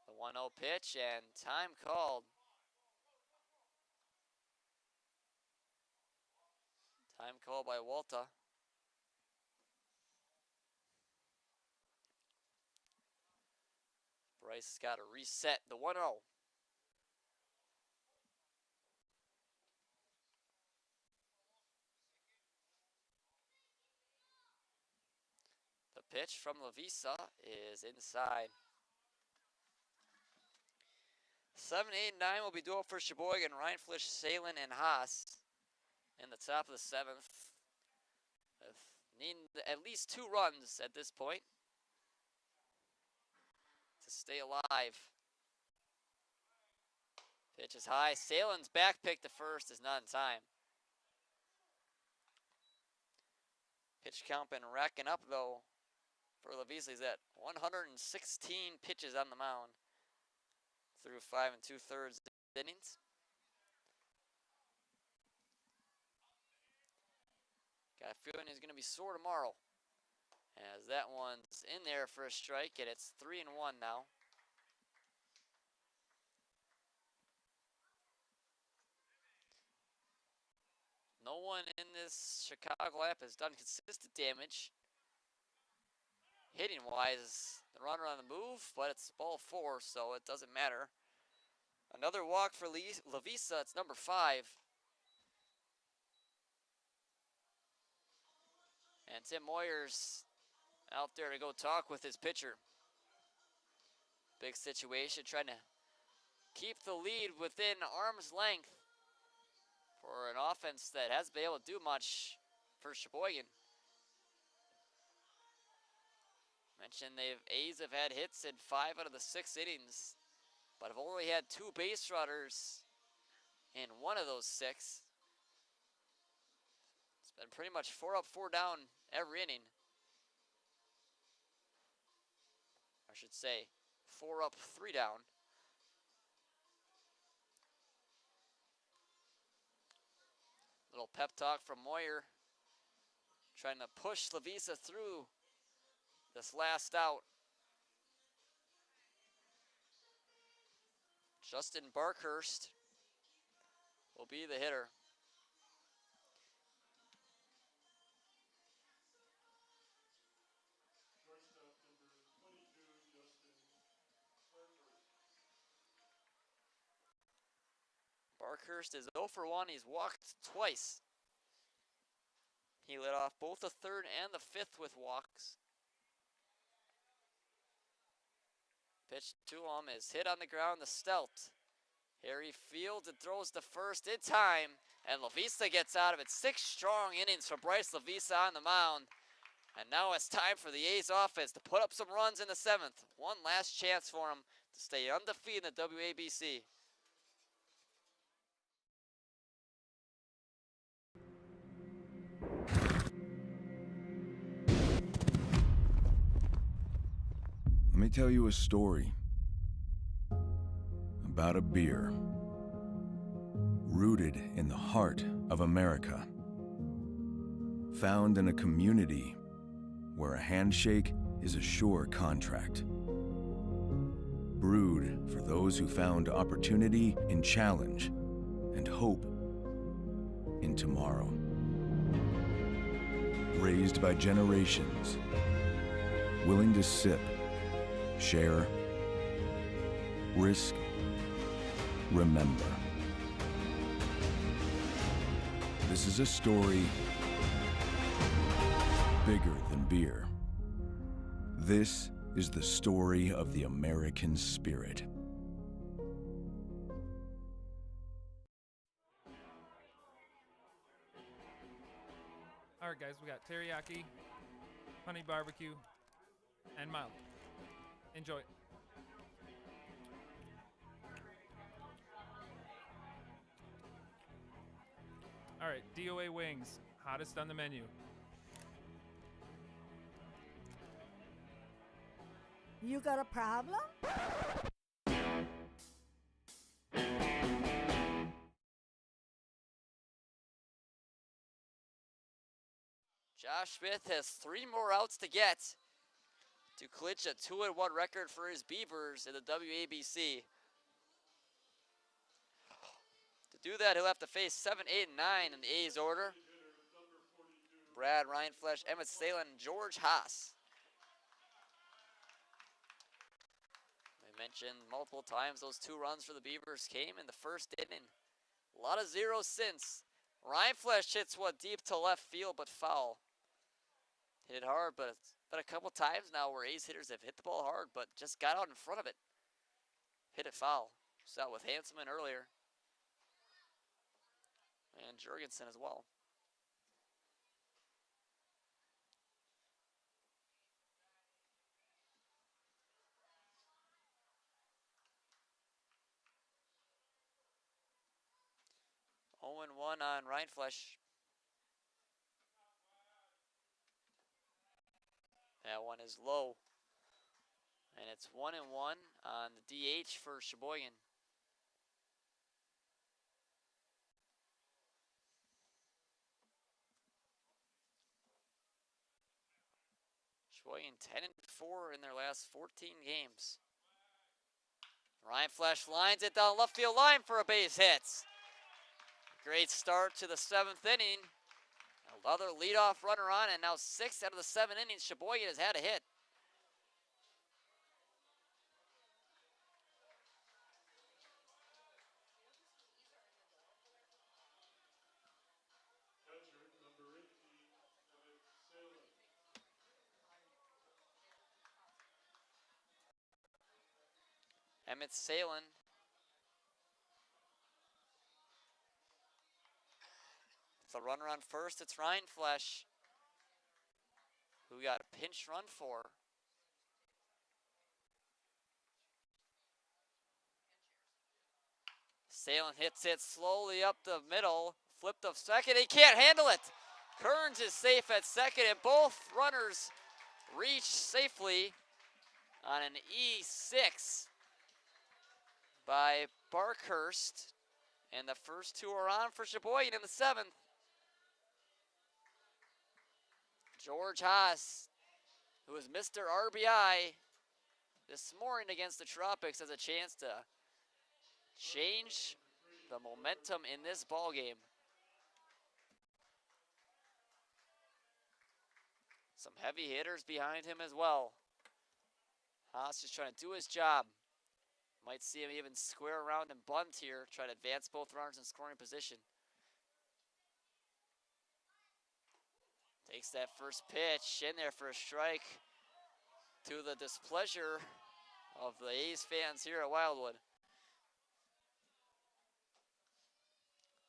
The 1-0 pitch and time called. Time called by Walta. Bryce has got to reset the 1-0. The pitch from Lavisa is inside. 7, 8, 9 will be duel for Sheboygan. Reinflish, Salen, and Haas in the top of the 7th. Needing at least 2 runs at this point to stay alive. Pitch is high. Salen's back pick to first is not in time. Pitch count been racking up though for Lavisa. He's at 116 pitches on the mound through 5 2/3 innings. Got a feeling he's going to be sore tomorrow, as that one's in there for a strike, and it's 3-1 now. No one in this Chicago app has done consistent damage. Hitting-wise, the runner on the move, but it's ball 4, so it doesn't matter. Another walk for Lavisa. It's number 5. And Tim Moyer's out there to go talk with his pitcher. Big situation, trying to keep the lead within arm's length for an offense that hasn't been able to do much for Sheboygan. Mentioned A's have had hits in 5 out of the 6 innings, but have only had 2 base runners in 1 of those 6. It's been pretty much 4 up, 4 down every inning. I should say 4 up, 3 down. Little pep talk from Moyer, trying to push Lavisa through this last out. Justin Barkhurst will be the hitter. Barkhurst is 0 for 1. He's walked twice. He led off both the 3rd and the 5th with walks. Pitch to him is hit on the ground, the Stelt. Harry fields and throws the first in time, and Lavisa gets out of it. 6 strong innings for Bryce Lavisa on the mound. And now it's time for the A's offense to put up some runs in the 7th. One last chance for him to stay undefeated in the WABC. Let me tell you a story about a beer rooted in the heart of America, found in a community where a handshake is a sure contract, brewed for those who found opportunity in challenge and hope in tomorrow, raised by generations, willing to sip, share, risk, remember. This is a story bigger than beer. This is the story of the American spirit. All right, guys, we got teriyaki, honey barbecue, and mild. Enjoy. All right, DOA wings, hottest on the menu. You got a problem? Josh Smith has 3 more outs to get to clinch a 2-1 record for his Beavers in the WABC. To do that, he'll have to face 7, 8, and 9 in the A's order. Brad Reinflesch, Emmett Salin, and George Haas. I mentioned multiple times those 2 runs for the Beavers came in the first inning. A lot of zeros since. Reinflesch hits one deep to left field, but foul. Hit it hard, but it's been a couple times now where A's hitters have hit the ball hard, but just got out in front of it. Hit it foul. Saw it with Hanselman earlier. And Jurgensen as well. Owen 1 on Reinflesch. That one is low. And it's 1-1 on the DH for Sheboygan. Sheboygan 10-4 in their last 14 games. Reinflesch lines it down left field line for a base hit. Great start to the 7th inning. Another leadoff runner on, and now 6 out of the 7 innings, Sheboygan has had a hit. Catcher, number 18, Emmett Salem. Emmett Salin. The runner on first, it's Reinflesch, who got a pinch run for. Salin hits it slowly up the middle, flipped of second, he can't handle it. Kearns is safe at second, and both runners reach safely on an E6 by Barkhurst. And the first 2 are on for Sheboygan in the 7th. George Haas, who is Mr. RBI this morning against the Tropics, has a chance to change the momentum in this ball game. Some heavy hitters behind him as well. Haas just trying to do his job. Might see him even square around and bunt here, try to advance both runners in scoring position. Takes that first pitch in there for a strike, to the displeasure of the A's fans here at Wildwood.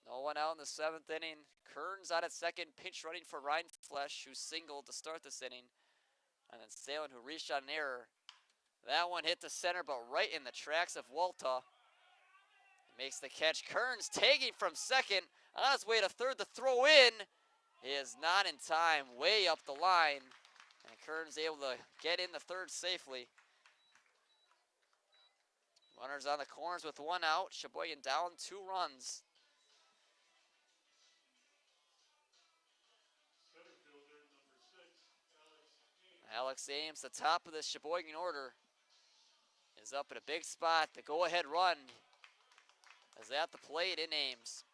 No one out in the 7th inning. Kearns out at second, pinch running for Reinflesch, who singled to start this inning. And then Salin, who reached on an error. That one hit the center, but right in the tracks of Walta. He makes the catch. Kearns tagging from second, on his way to third to throw in. He is not in time, way up the line. And Kearns able to get in the third safely. Runners on the corners with 1 out. Sheboygan down 2 runs. Center fielder, number 6, Alex Ames. Alex Ames, the top of the Sheboygan order, is up at a big spot. The go-ahead run is at the plate in Ames.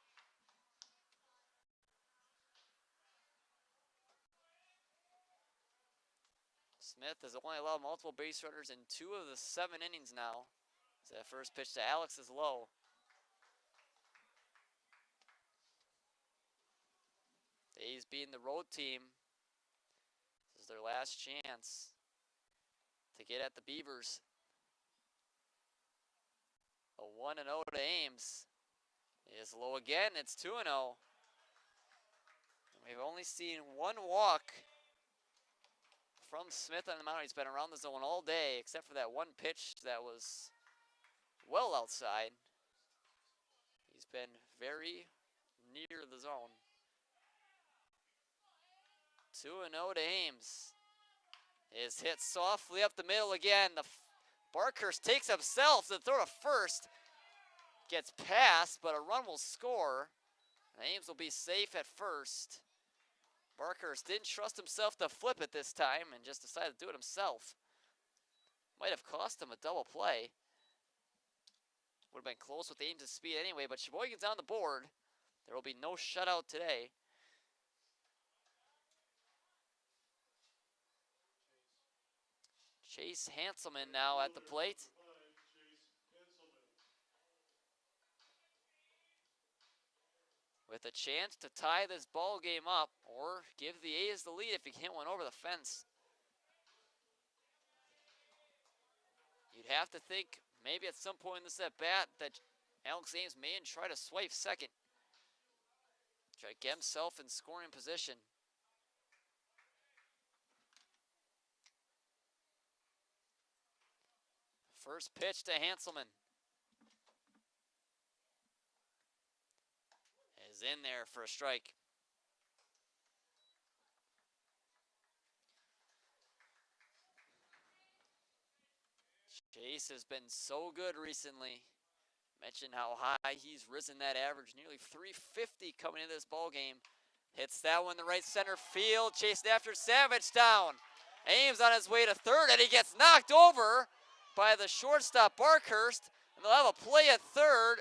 Smith has only allowed multiple base runners in 2 of the 7 innings now. So that first pitch to Alex is low. The A's being the road team. This is their last chance to get at the Beavers. A 1-0 to Ames is low again. It's 2-0. We've only seen 1 walk from Smith on the mound. He's been around the zone all day, except for that 1 pitch that was well outside. He's been very near the zone. 2-0 to Ames. Is hit softly up the middle again. Barkhurst takes himself to throw to first. Gets past, but a run will score. Ames will be safe at first. Barkhurst didn't trust himself to flip it this time and just decided to do it himself. Might have cost him a double play. Would have been close with Ames' speed anyway, but Sheboygan's on the board. There will be no shutout today. Chase Hanselman now at the plate. With a chance to tie this ball game up or give the A's the lead if he can't win over the fence. You'd have to think maybe at some point in this at bat that Alex Ames may try to swipe second. Try to get himself in scoring position. First pitch to Hanselman. Is in there for a strike. Chase has been so good recently. Mentioned how high he's risen that average, nearly 350 coming into this ball game. Hits that one to right center field, chased after Savage down. Ames on his way to third, and he gets knocked over by the shortstop Barkhurst, and they'll have a play at third,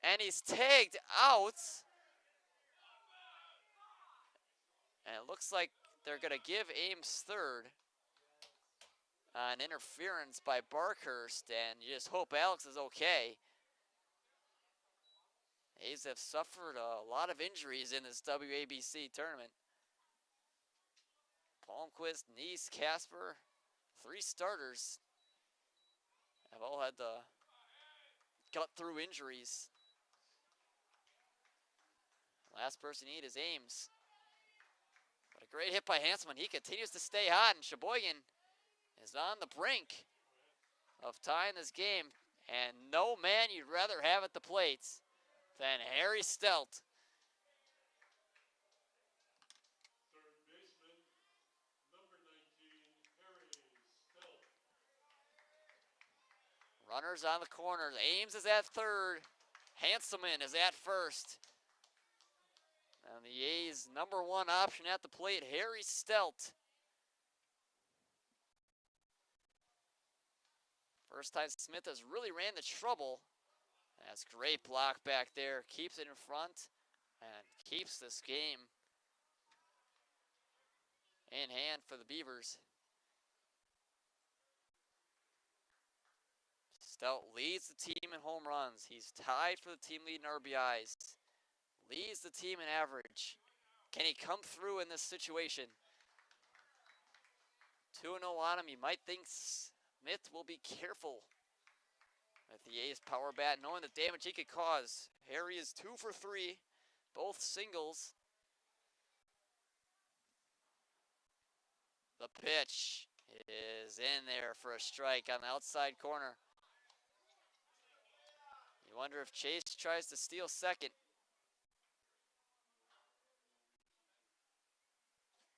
and he's tagged out. And it looks like they're going to give Ames third. An interference by Barkhurst, and you just hope Alex is okay. A's have suffered a lot of injuries in this WABC tournament. Palmquist, Neese, Casper, 3 starters have all had to gut through injuries. Last person to eat is Ames. But a great hit by Hanselman. He continues to stay hot, and Sheboygan is on the brink of tying this game. And no man you'd rather have at the plate than Harry Stelt. Third baseman, number 19, Harry Stelt. Runners on the corner. Ames is at third. Hanselman is at first. And the A's number 1 option at the plate, Harry Stelt. First time Smith has really ran the trouble. That's great block back there. Keeps it in front and keeps this game in hand for the Beavers. Stout leads the team in home runs. He's tied for the team lead in RBIs. Leads the team in average. Can he come through in this situation? 2-0 on him. You might think Smith will be careful with the A's power bat, knowing the damage he could cause. Harry is 2 for 3, both singles. The pitch is in there for a strike on the outside corner. You wonder if Chase tries to steal second.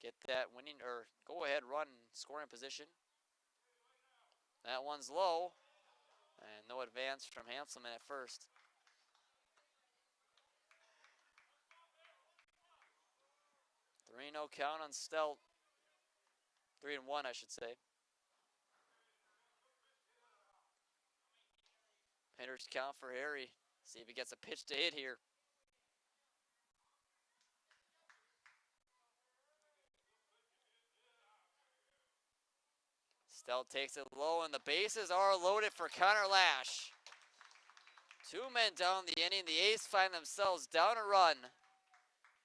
Get that winning or go ahead run scoring position. That one's low. And no advance from Hanselman at first. 3-0 count on Stelt. 3-1, I should say. Hitters count for Harry. See if he gets a pitch to hit here. Stelt takes it low, and the bases are loaded for Connor Lash. 2 men down the inning. The A's find themselves down a run.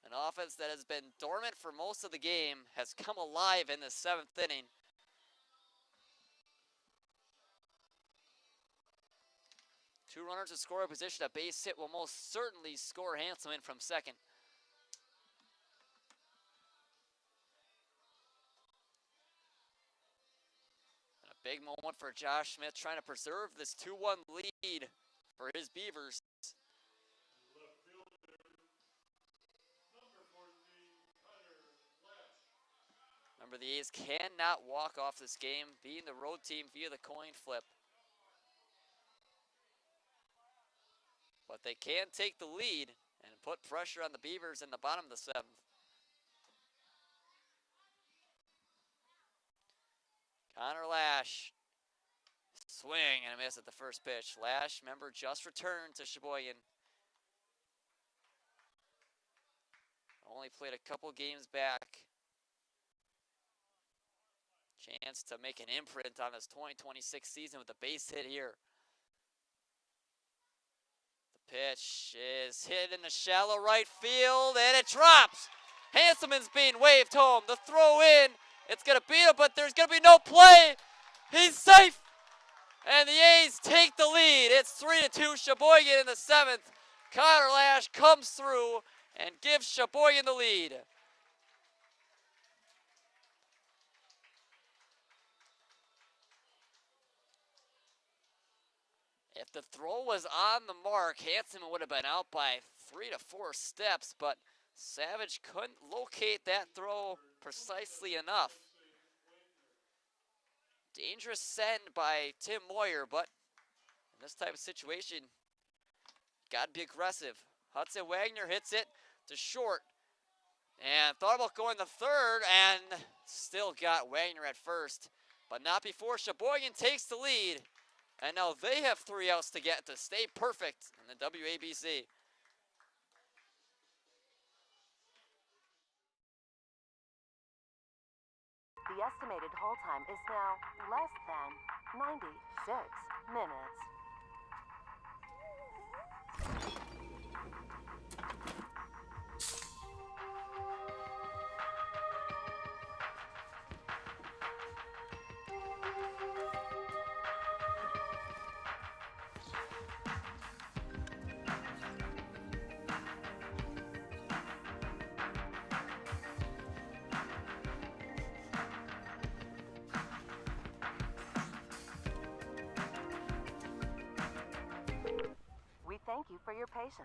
An offense that has been dormant for most of the game has come alive in the 7th inning. Two runners in scoring position. A base hit will most certainly score Hanselman from second. Big moment for Josh Smith, trying to preserve this 2-1 lead for his Beavers. Left fielder, number 14, Connor Lash. Remember, the A's cannot walk off this game, being the road team via the coin flip. But they can take the lead and put pressure on the Beavers in the bottom of the 7th. Connor Lash, swing and a miss at the first pitch. Lash, remember, just returned to Sheboygan. Only played a couple games back. Chance to make an imprint on his 2026 season with a base hit here. The pitch is hit in the shallow right field, and it drops. Hanselman's being waved home. The throw in, it's going to beat him, but there's going to be no play. He's safe, and the A's take the lead. It's 3-2 Sheboygan in the 7th. Connor Lash comes through and gives Sheboygan the lead. If the throw was on the mark, Hanselman would have been out by 3 to 4 steps, but Savage couldn't locate that throw precisely enough. Dangerous send by Tim Moyer, but in this type of situation, got to be aggressive. Hudson Wagner hits it to short, and thought about going to third, and still got Wagner at first, but not before Sheboygan takes the lead. And now they have 3 outs to get to stay perfect in the WABC. The estimated hold time is now less than 96 minutes. We thank you for your patience.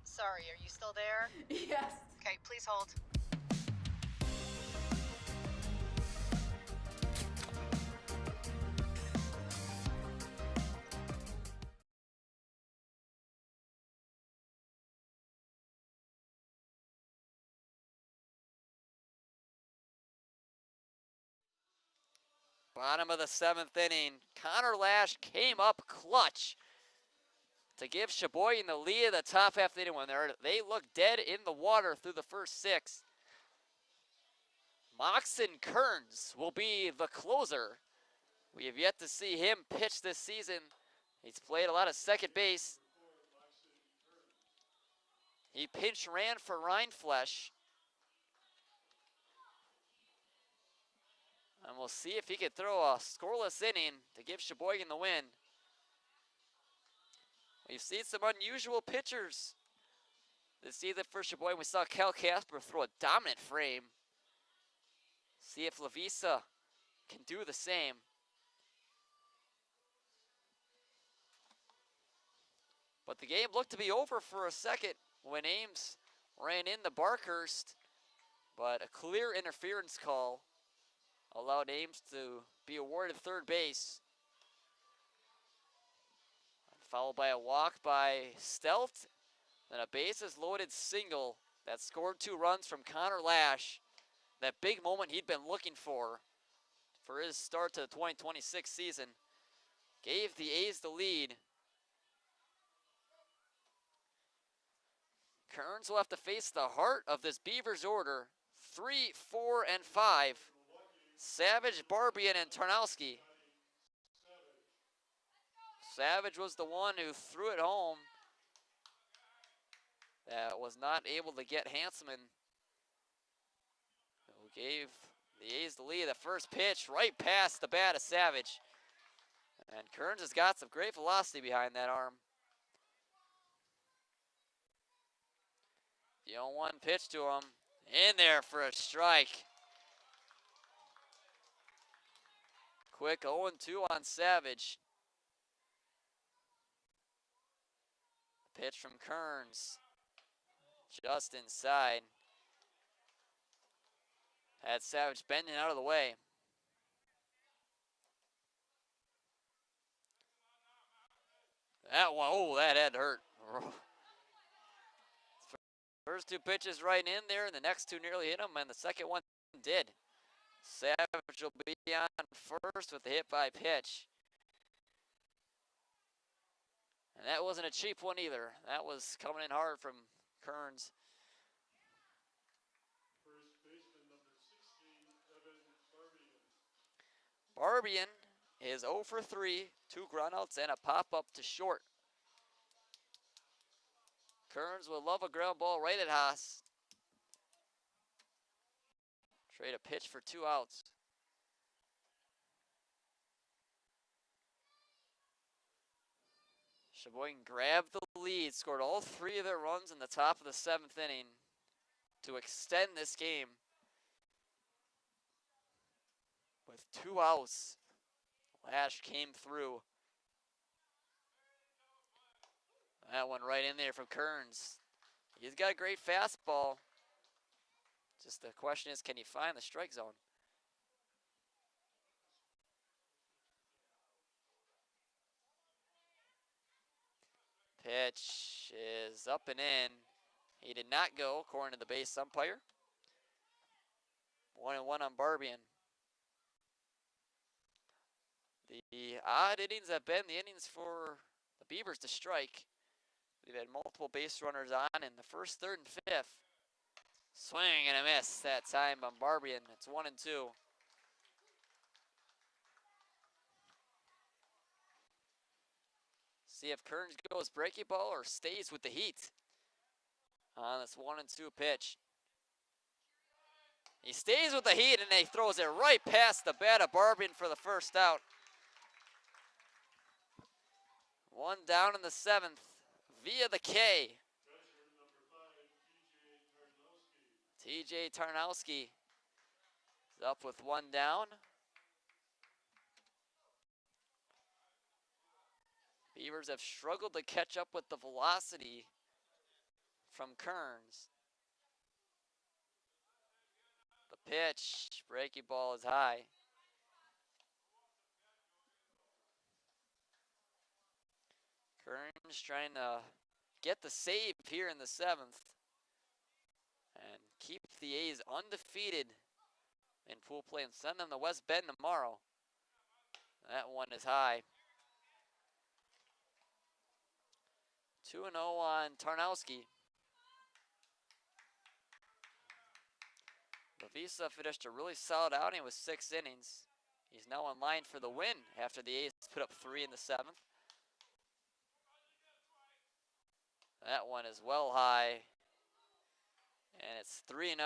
Sorry, are you still there? Yes. Okay, please hold. Bottom of the 7th inning, Connor Lash came up clutch to give Sheboygan the lead of the top half of the inning when they looked dead in the water through the first 6. Moxon Kearns will be the closer. We have yet to see him pitch this season. He's played a lot of second base. He pinch ran for Rhineflesh. And we'll see if he can throw a scoreless inning to give Sheboygan the win. We've seen some unusual pitchers this season for Sheboygan. We saw Cal Casper throw a dominant frame. See if Lavisa can do the same. But the game looked to be over for a second when Ames ran in the Barkhurst, but a clear interference call allowed Ames to be awarded third base. Followed by a walk by Stelt, then a bases loaded single that scored 2 runs from Connor Lash. That big moment he'd been looking for his start to the 2026 season. Gave the A's the lead. Kearns will have to face the heart of this Beavers order. 3, 4, and 5. Savage, Barbian, and Tarnowski. Savage was the one who threw it home. That was not able to get Hanselman, who gave the A's the lead. The first pitch right past the bat of Savage. And Kearns has got some great velocity behind that arm. The 0-1 pitch to him. In there for a strike. Quick 0-2 on Savage. Pitch from Kearns. Just inside. Had Savage bending out of the way. That one, oh, that had to hurt. First two pitches right in there, and the next two nearly hit him, and the second one did. Savage will be on first with the hit by pitch. And that wasn't a cheap one either. That was coming in hard from Kearns. First baseman number 60, Evan Barbian. Barbian is 0 for 3, 2 groundouts and a pop-up to short. Kearns will love a ground ball right at Haas. Trade a pitch for 2 outs. Sheboygan grabbed the lead, scored all 3 of their runs in the top of the 7th inning to extend this game with 2 outs. Lash came through. That one right in there from Kearns. He's got a great fastball. Just the question is, can he find the strike zone? Pitch is up and in. He did not go, according to the base umpire. 1-1 on Barbian. The odd innings have been the innings for the Beavers to strike. We've had multiple base runners on in the first, third, and fifth. Swing and a miss that time on Barbian. It's 1-2. See if Kearns goes breaking ball or stays with the heat on this 1-2 pitch. He stays with the heat and he throws it right past the bat of Barbian for the first out. 1 down in the 7th via the K. TJ Tarnowski is up with 1 down. Beavers have struggled to catch up with the velocity from Kearns. The pitch, breaking ball is high. Kearns trying to get the save here in the 7th and keep the A's undefeated in pool play and send them to West Bend tomorrow. That one is high. 2-0 on Tarnowski. Lavisa finished a really solid outing with 6 innings. He's now in line for the win after the A's put up 3 in the 7th. That one is well high. And it's 3-0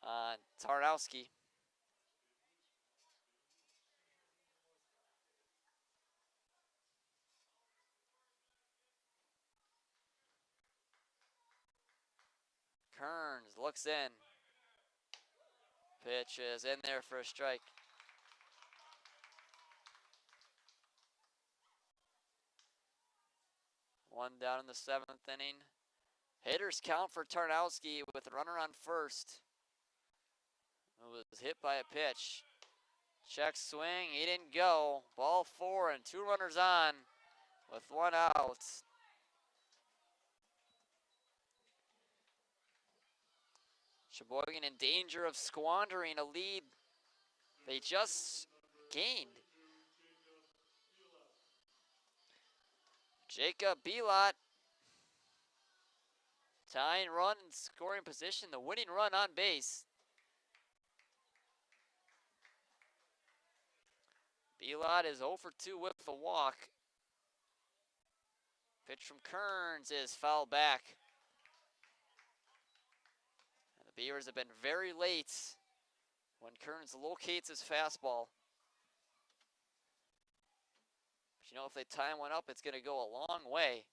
on Tarnowski. Kearns looks in. Pitch is in there for a strike. One down in the 7th inning. Hitters count for Tarnowski with a runner on first. It was hit by a pitch. Check swing, he didn't go. Ball 4 and 2 runners on with 1 out. Sheboygan in danger of squandering a lead they just gained. Jacob Belot, tying run and scoring position, the winning run on base. Belot is 0 for 2 with the walk. Pitch from Kearns is fouled back. And the Beavers have been very late when Kearns locates his fastball. But you know, if they time one up, it's going to go a long way.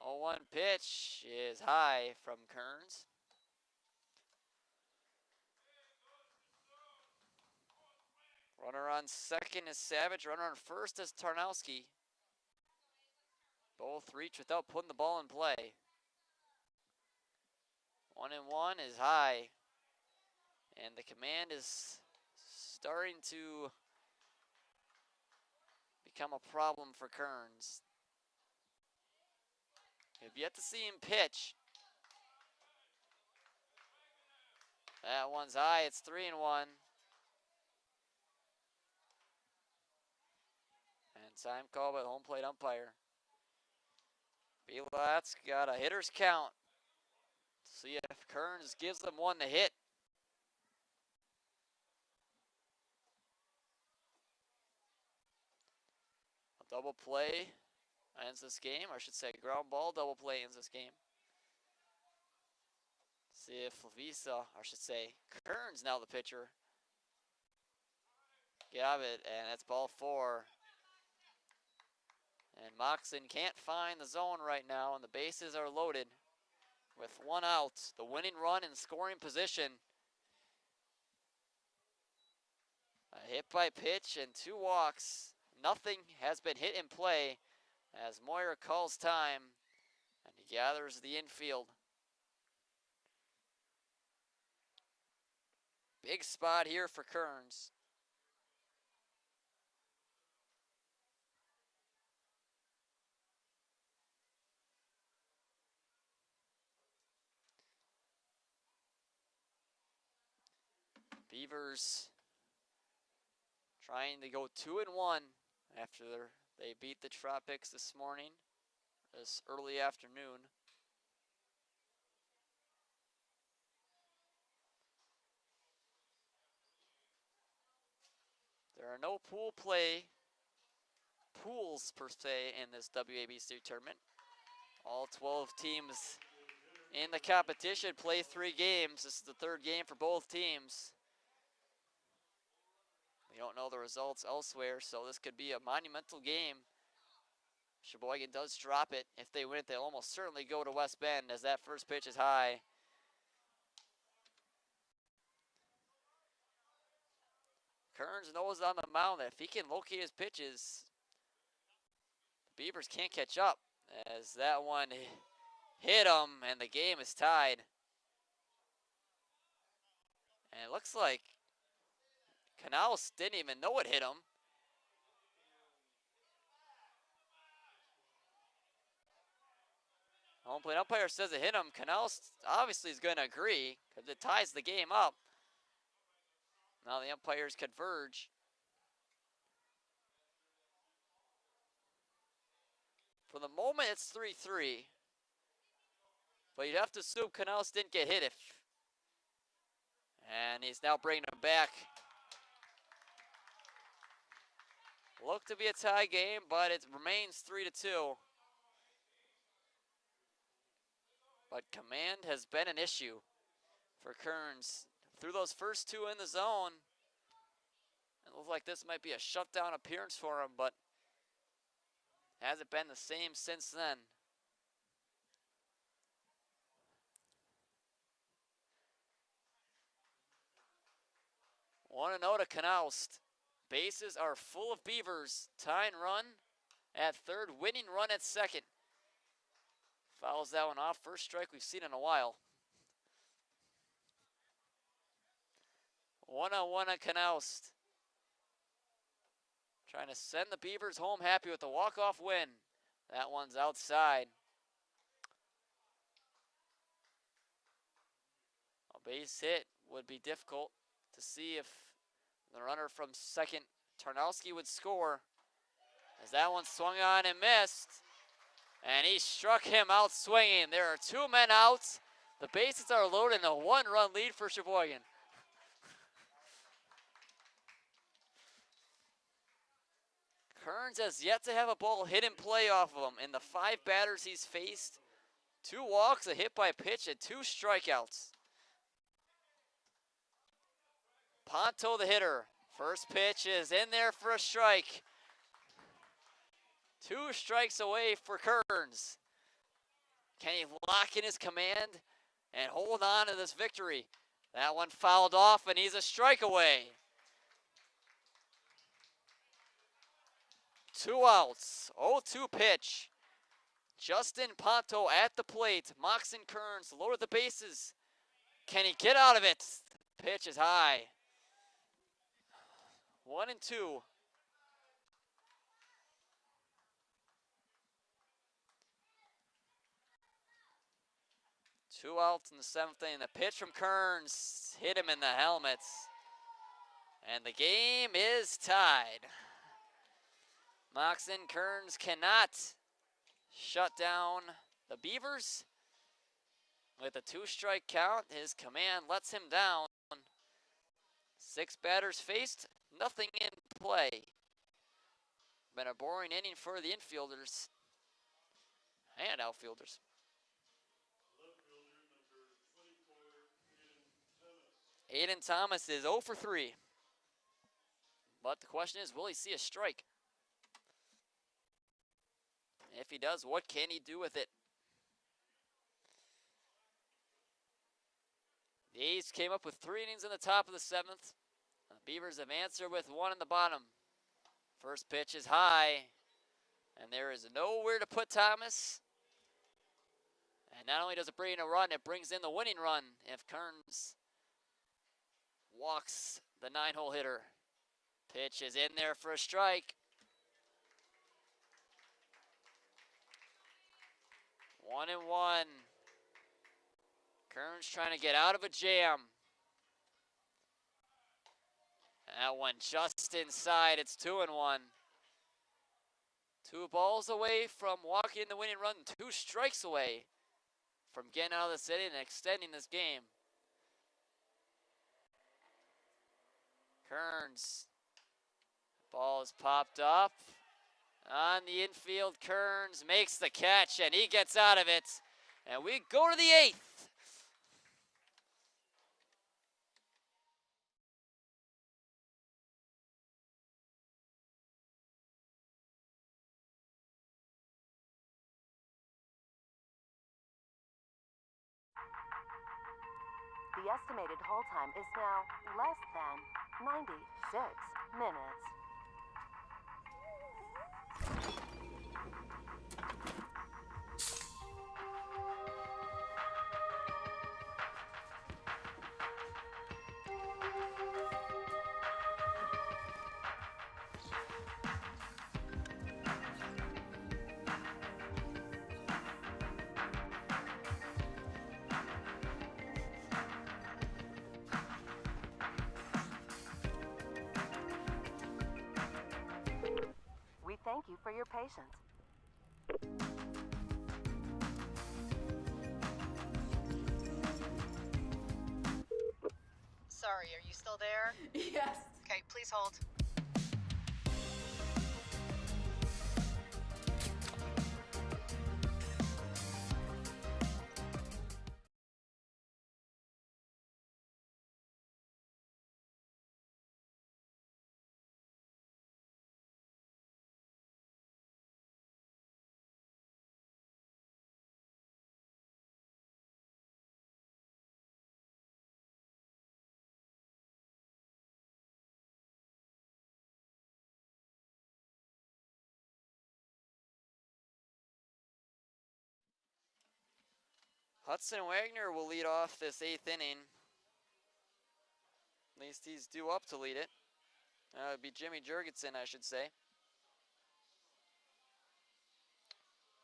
Oh, 1 pitch is high from Kearns. Runner on second is Savage. Runner on first is Tarnowski. Both reach without putting the ball in play. 1-1 is high. And the command is starting to become a problem for Kearns. We've yet to see him pitch. That one's high. It's 3-1. And time call by the home plate umpire. Belat's got a hitter's count. See if Kearns gives them one to hit. A double play ends this game. I should say ground ball double play ends this game. See if Lavisa, I should say Kearns now the pitcher. Got it, and that's ball 4. And Moxon can't find the zone right now, and the bases are loaded with 1 out. The winning run in scoring position. A hit by pitch and 2 walks. Nothing has been hit in play as Moyer calls time, and he gathers the infield. Big spot here for Kearns. Beavers trying to go 2-1 after they beat the Tropics this morning, this early afternoon. There are no pools per se in this WABC tournament. All 12 teams in the competition play 3 games. This is the 3rd game for both teams. We don't know the results elsewhere, so this could be a monumental game. Sheboygan does drop it. If they win it, they'll almost certainly go to West Bend as that first pitch is high. Kearns knows on the mound that if he can locate his pitches, the Beavers can't catch up, as that one hit him and the game is tied. And it looks like Canals didn't even know it hit him. Home plate umpire says it hit him. Canals obviously is going to agree because it ties the game up. Now the umpires converge. For the moment, it's 3-3. But you'd have to assume Canals didn't get hit if. And he's now bringing him back. Looked to be a tie game, but it remains 3-2. But command has been an issue for Kearns. Through those first 2 in the zone, it looks like this might be a shutdown appearance for him, but hasn't been the same since then. Want to know to Knaust. Bases are full of Beavers. Tying run at 3rd, winning run at 2nd. Fouls that one off. First strike we've seen in a while. 1-1 on Knaust. Trying to send the Beavers home happy with a walk-off win. That one's outside. A base hit would be difficult to see if the runner from second, Tarnowski, would score. As that one swung on and missed. And he struck him out swinging. There are 2 men out. The bases are loaded and a 1-run lead for Sheboygan. Kearns has yet to have a ball hit in play off of him. In the 5 batters he's faced, 2 walks, a hit by pitch, and 2 strikeouts. Ponto the hitter. First pitch is in there for a strike. 2 strikes away for Kearns. Can he lock in his command and hold on to this victory? That one fouled off and he's a strike away. 2 outs. 0-2 pitch. Justin Ponto at the plate. Moxon Kearns loaded the bases. Can he get out of it? Pitch is high. 1-2. Two outs in the 7th inning. The pitch from Kearns hit him in the helmet. And the game is tied. Moxon Kearns cannot shut down the Beavers. With a 2-strike count, his command lets him down. 6 batters faced, nothing in play. Been a boring inning for the infielders and outfielders. Aiden Thomas is 0 for 3. But the question is, will he see a strike? If he does, what can he do with it? The A's came up with 3 innings in the top of the 7th. The Beavers have answered with 1 in the bottom. First pitch is high, and there is nowhere to put Thomas. And not only does it bring in a run, it brings in the winning run if Kearns walks the 9-hole hitter. Pitch is in there for a strike. 1-1. Kearns trying to get out of a jam. That one just inside. It's 2-1. 2 balls away from walking the winning run. 2 strikes away from getting out of the city and extending this game. Kearns. Ball is popped up. On the infield, Kearns makes the catch, and he gets out of it. And we go to the 8th. The estimated hold time is now less than 96 minutes. We thank you for your patience. Sorry, are you still there? Yes. Okay, please hold. Hudson Wagner will lead off this 8th inning. At least he's due up to lead it. It would be Jimmy Jurgensen, I should say.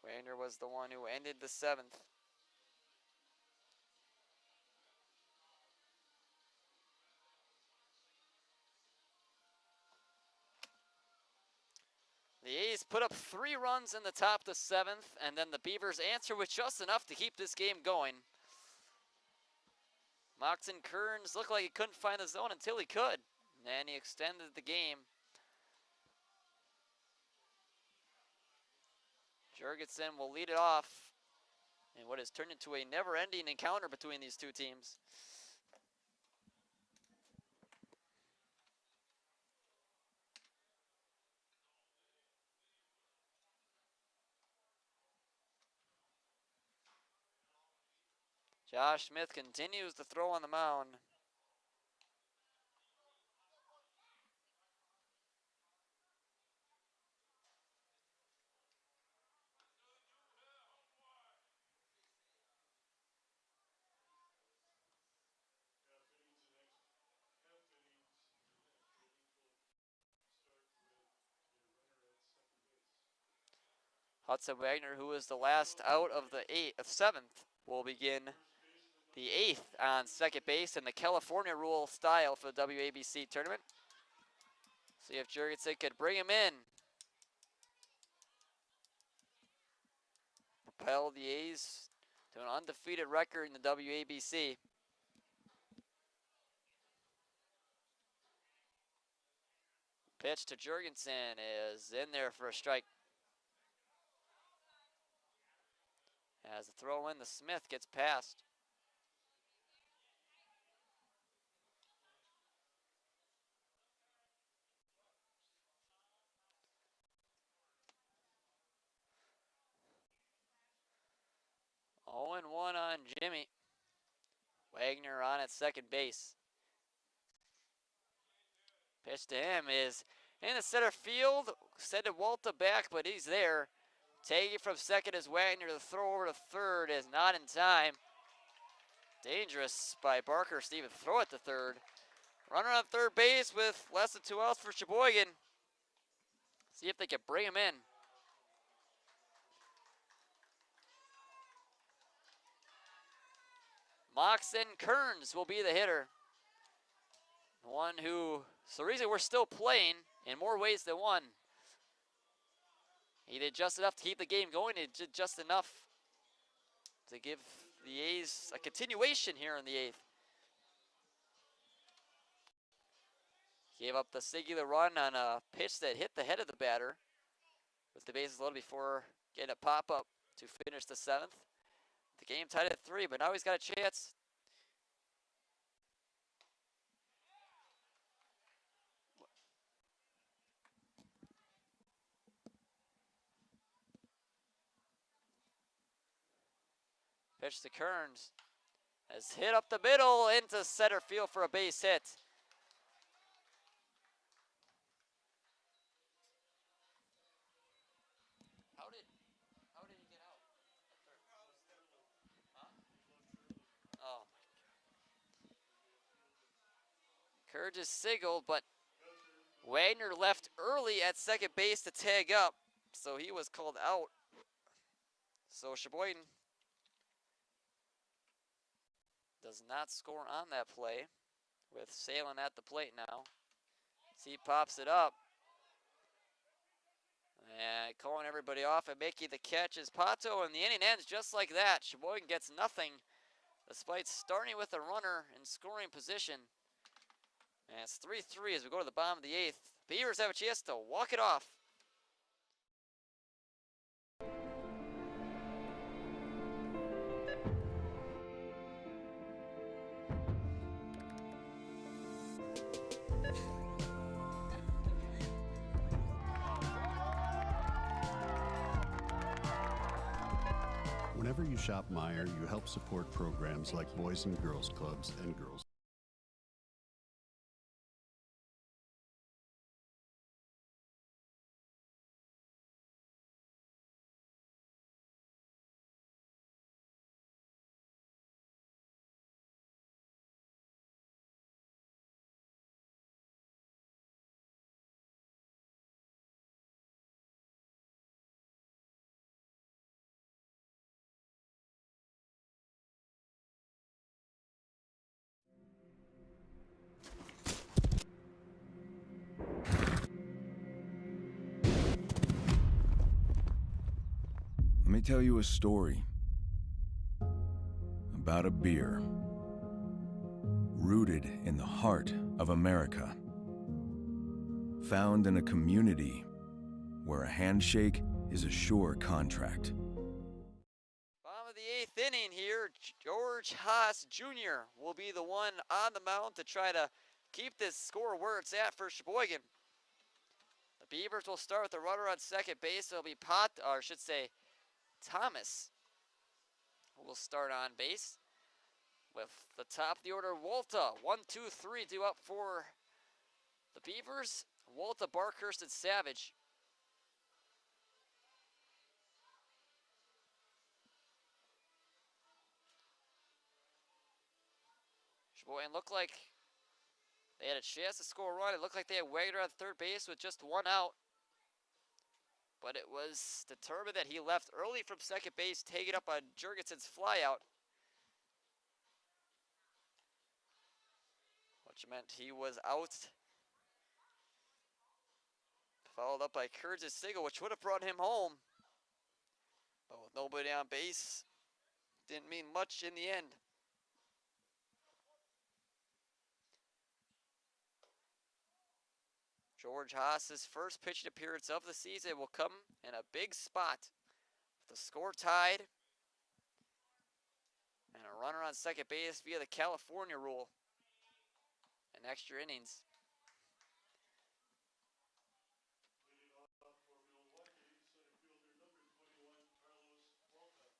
Wagner was the one who ended the 7th. The A's put up 3 runs in the top of the 7th, and then the Beavers answer with just enough to keep this game going. Moxon Kearns looked like he couldn't find the zone until he could, and he extended the game. Jurgensen will lead it off in what has turned into a never-ending encounter between these two teams. Josh Smith continues to throw on the mound. Hudson Wagner, who is the last out of the seventh, will begin the eighth on second base in the California rule style for the WABC tournament. See if Jurgensen could bring him in. Propel the A's to an undefeated record in the WABC. Pitch to Jurgensen is in there for a strike. As the throw in, the Smith gets past. Oh, and 1 on Jimmy. Wagner on at second base. Pitch to him is in the center field. Send it Walta back, but he's there. Taking from second is Wagner. The throw over to third is not in time. Dangerous by Barker. Steven throw it to third. Runner on third base with less than 2 outs for Sheboygan. See if they can bring him in. Moxon Kearns will be the hitter. One who, it's the reason we're still playing in more ways than one. He did just enough to keep the game going. He did just enough to give the A's a continuation here in the eighth. Gave up the singular run on a pitch that hit the head of the batter with the bases loaded before getting a pop-up to finish the seventh. The game tied at 3, but now he's got a chance. Pitch to Kearns. Has hit up the middle into center field for a base hit. How did he get out? Huh? Oh. Kearns is singled, but Wagner left early at second base to tag up, so he was called out. So Sheboygan does not score on that play with Salem at the plate now. He pops it up. And calling everybody off and making the catch is Pato, and the inning ends just like that. Sheboygan gets nothing despite starting with a runner in scoring position. And it's 3-3 as we go to the bottom of the eighth. Beavers have a chance to walk it off. Whenever you shop Meijer, you help support programs like Boys and Girls Clubs and Girls. Let me tell you a story about a beer rooted in the heart of America, found in a community where a handshake is a sure contract. Bottom of the eighth inning here, George Haas Jr. will be the one on the mound to try to keep this score where it's at for Sheboygan. The Beavers will start with the runner on second base. It'll be Thomas will start on base with the top of the order, Walta. 1, 2, 3 due up for the Beavers. Walta, Barkhurst, and Savage. Sheboygan looked like they had a chance to score a run. It looked like they had Wagner on third base with just 1 out. but it was determined that he left early from second base, taking up on Jurgensen's flyout, which meant he was out. Followed up by Kurtz's single, which would have brought him home. But with nobody on base, didn't mean much in the end. George Haas's first pitching appearance of the season will come in a big spot. With the score tied and a runner on second base via the California rule and extra innings.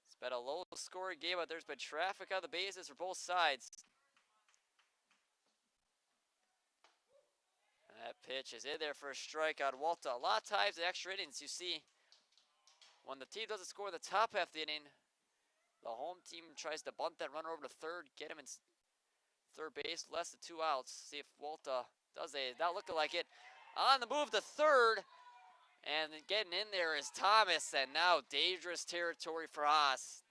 It's been a low-scoring game, but there's been traffic on the bases for both sides. That pitch is in there for a strikeout. Walter, a lot of times in extra innings, you see when the team doesn't score the top half of the inning, the home team tries to bunt that runner over to third, get him in third base, less than 2 outs. See if Walter does it. Not looking like it. On the move to third, and getting in there is Thomas, and now dangerous territory for Haas.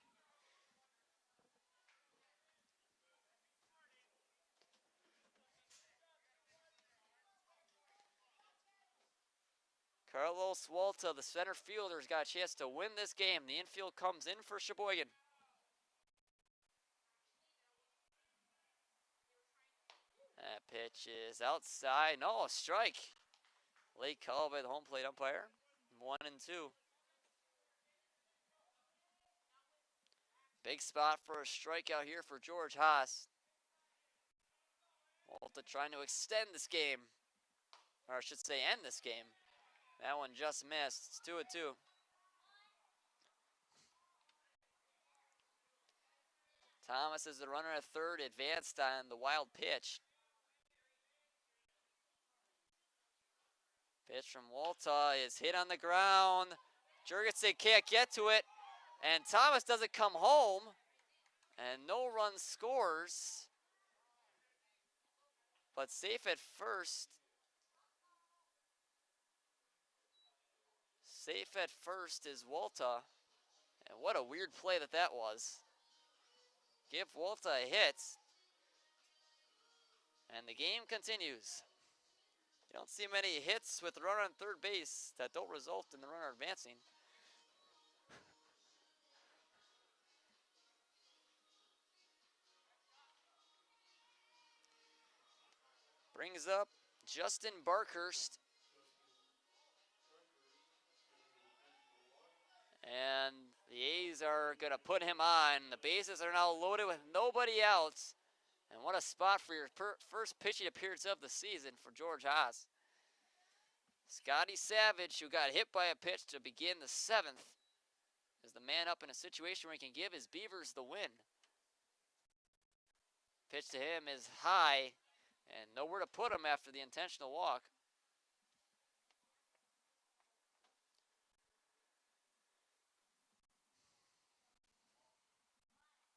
Carlos Walta, the center fielder, has got a chance to win this game. The infield comes in for Sheboygan. That pitch is outside. No, a strike. Late call by the home plate umpire. 1-2. Big spot for a strikeout here for George Haas. Walta trying to extend this game. Or I should say end this game. That one just missed. It's 2-2. Thomas is the runner at third, advanced on the wild pitch. Pitch from Walta is hit on the ground. Jurgensen can't get to it, and Thomas doesn't come home, and no run scores. But safe at first. Safe at first is Walta. And what a weird play that was. Give Walta a hit. And the game continues. You don't see many hits with the runner on third base that don't result in the runner advancing. Brings up Justin Barkhurst. And the A's are going to put him on. The bases are now loaded with nobody else. And what a spot for your first pitching appearance of the season for George Haas. Scotty Savage, who got hit by a pitch to begin the seventh, is the man up in a situation where he can give his Beavers the win. Pitch to him is high and nowhere to put him after the intentional walk.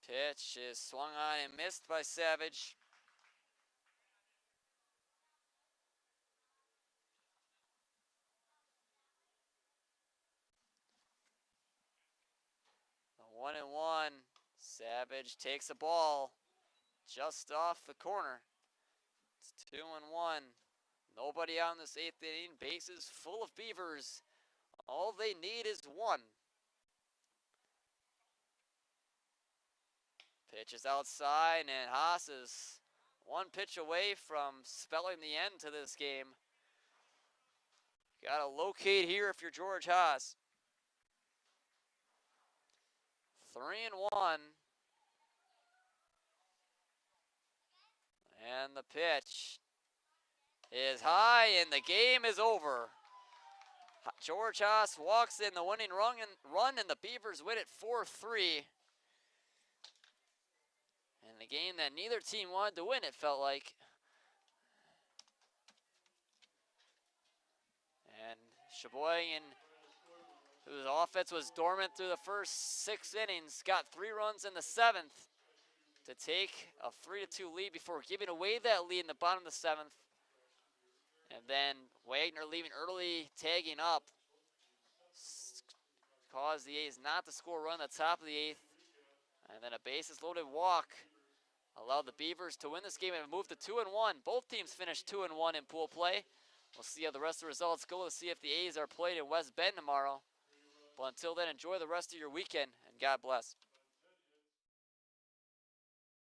Pitch is swung on and missed by Savage. A 1-1. Savage takes a ball just off the corner. It's 2-1. Nobody on this eighth inning. Bases full of Beavers. All they need is one. Pitch is outside, and Haas is one pitch away from spelling the end to this game. Got to locate here if you're George Haas. 3-1. And the pitch is high, and the game is over. George Haas walks in the winning run, and the Beavers win it 4-3. And the game that neither team wanted to win, it felt like. And Sheboygan, whose offense was dormant through the first 6 innings, got 3 runs in the 7th to take a 3-2 lead before giving away that lead in the bottom of the 7th. And then Wagner leaving early, tagging up. caused the A's not to score a run at the top of the 8th. And then a bases-loaded walk allowed the Beavers to win this game and move to 2-1. Both teams finished 2-1 in pool play. We'll see how the rest of the results go to see if the A's are played in West Bend tomorrow. But until then, enjoy the rest of your weekend, and God bless.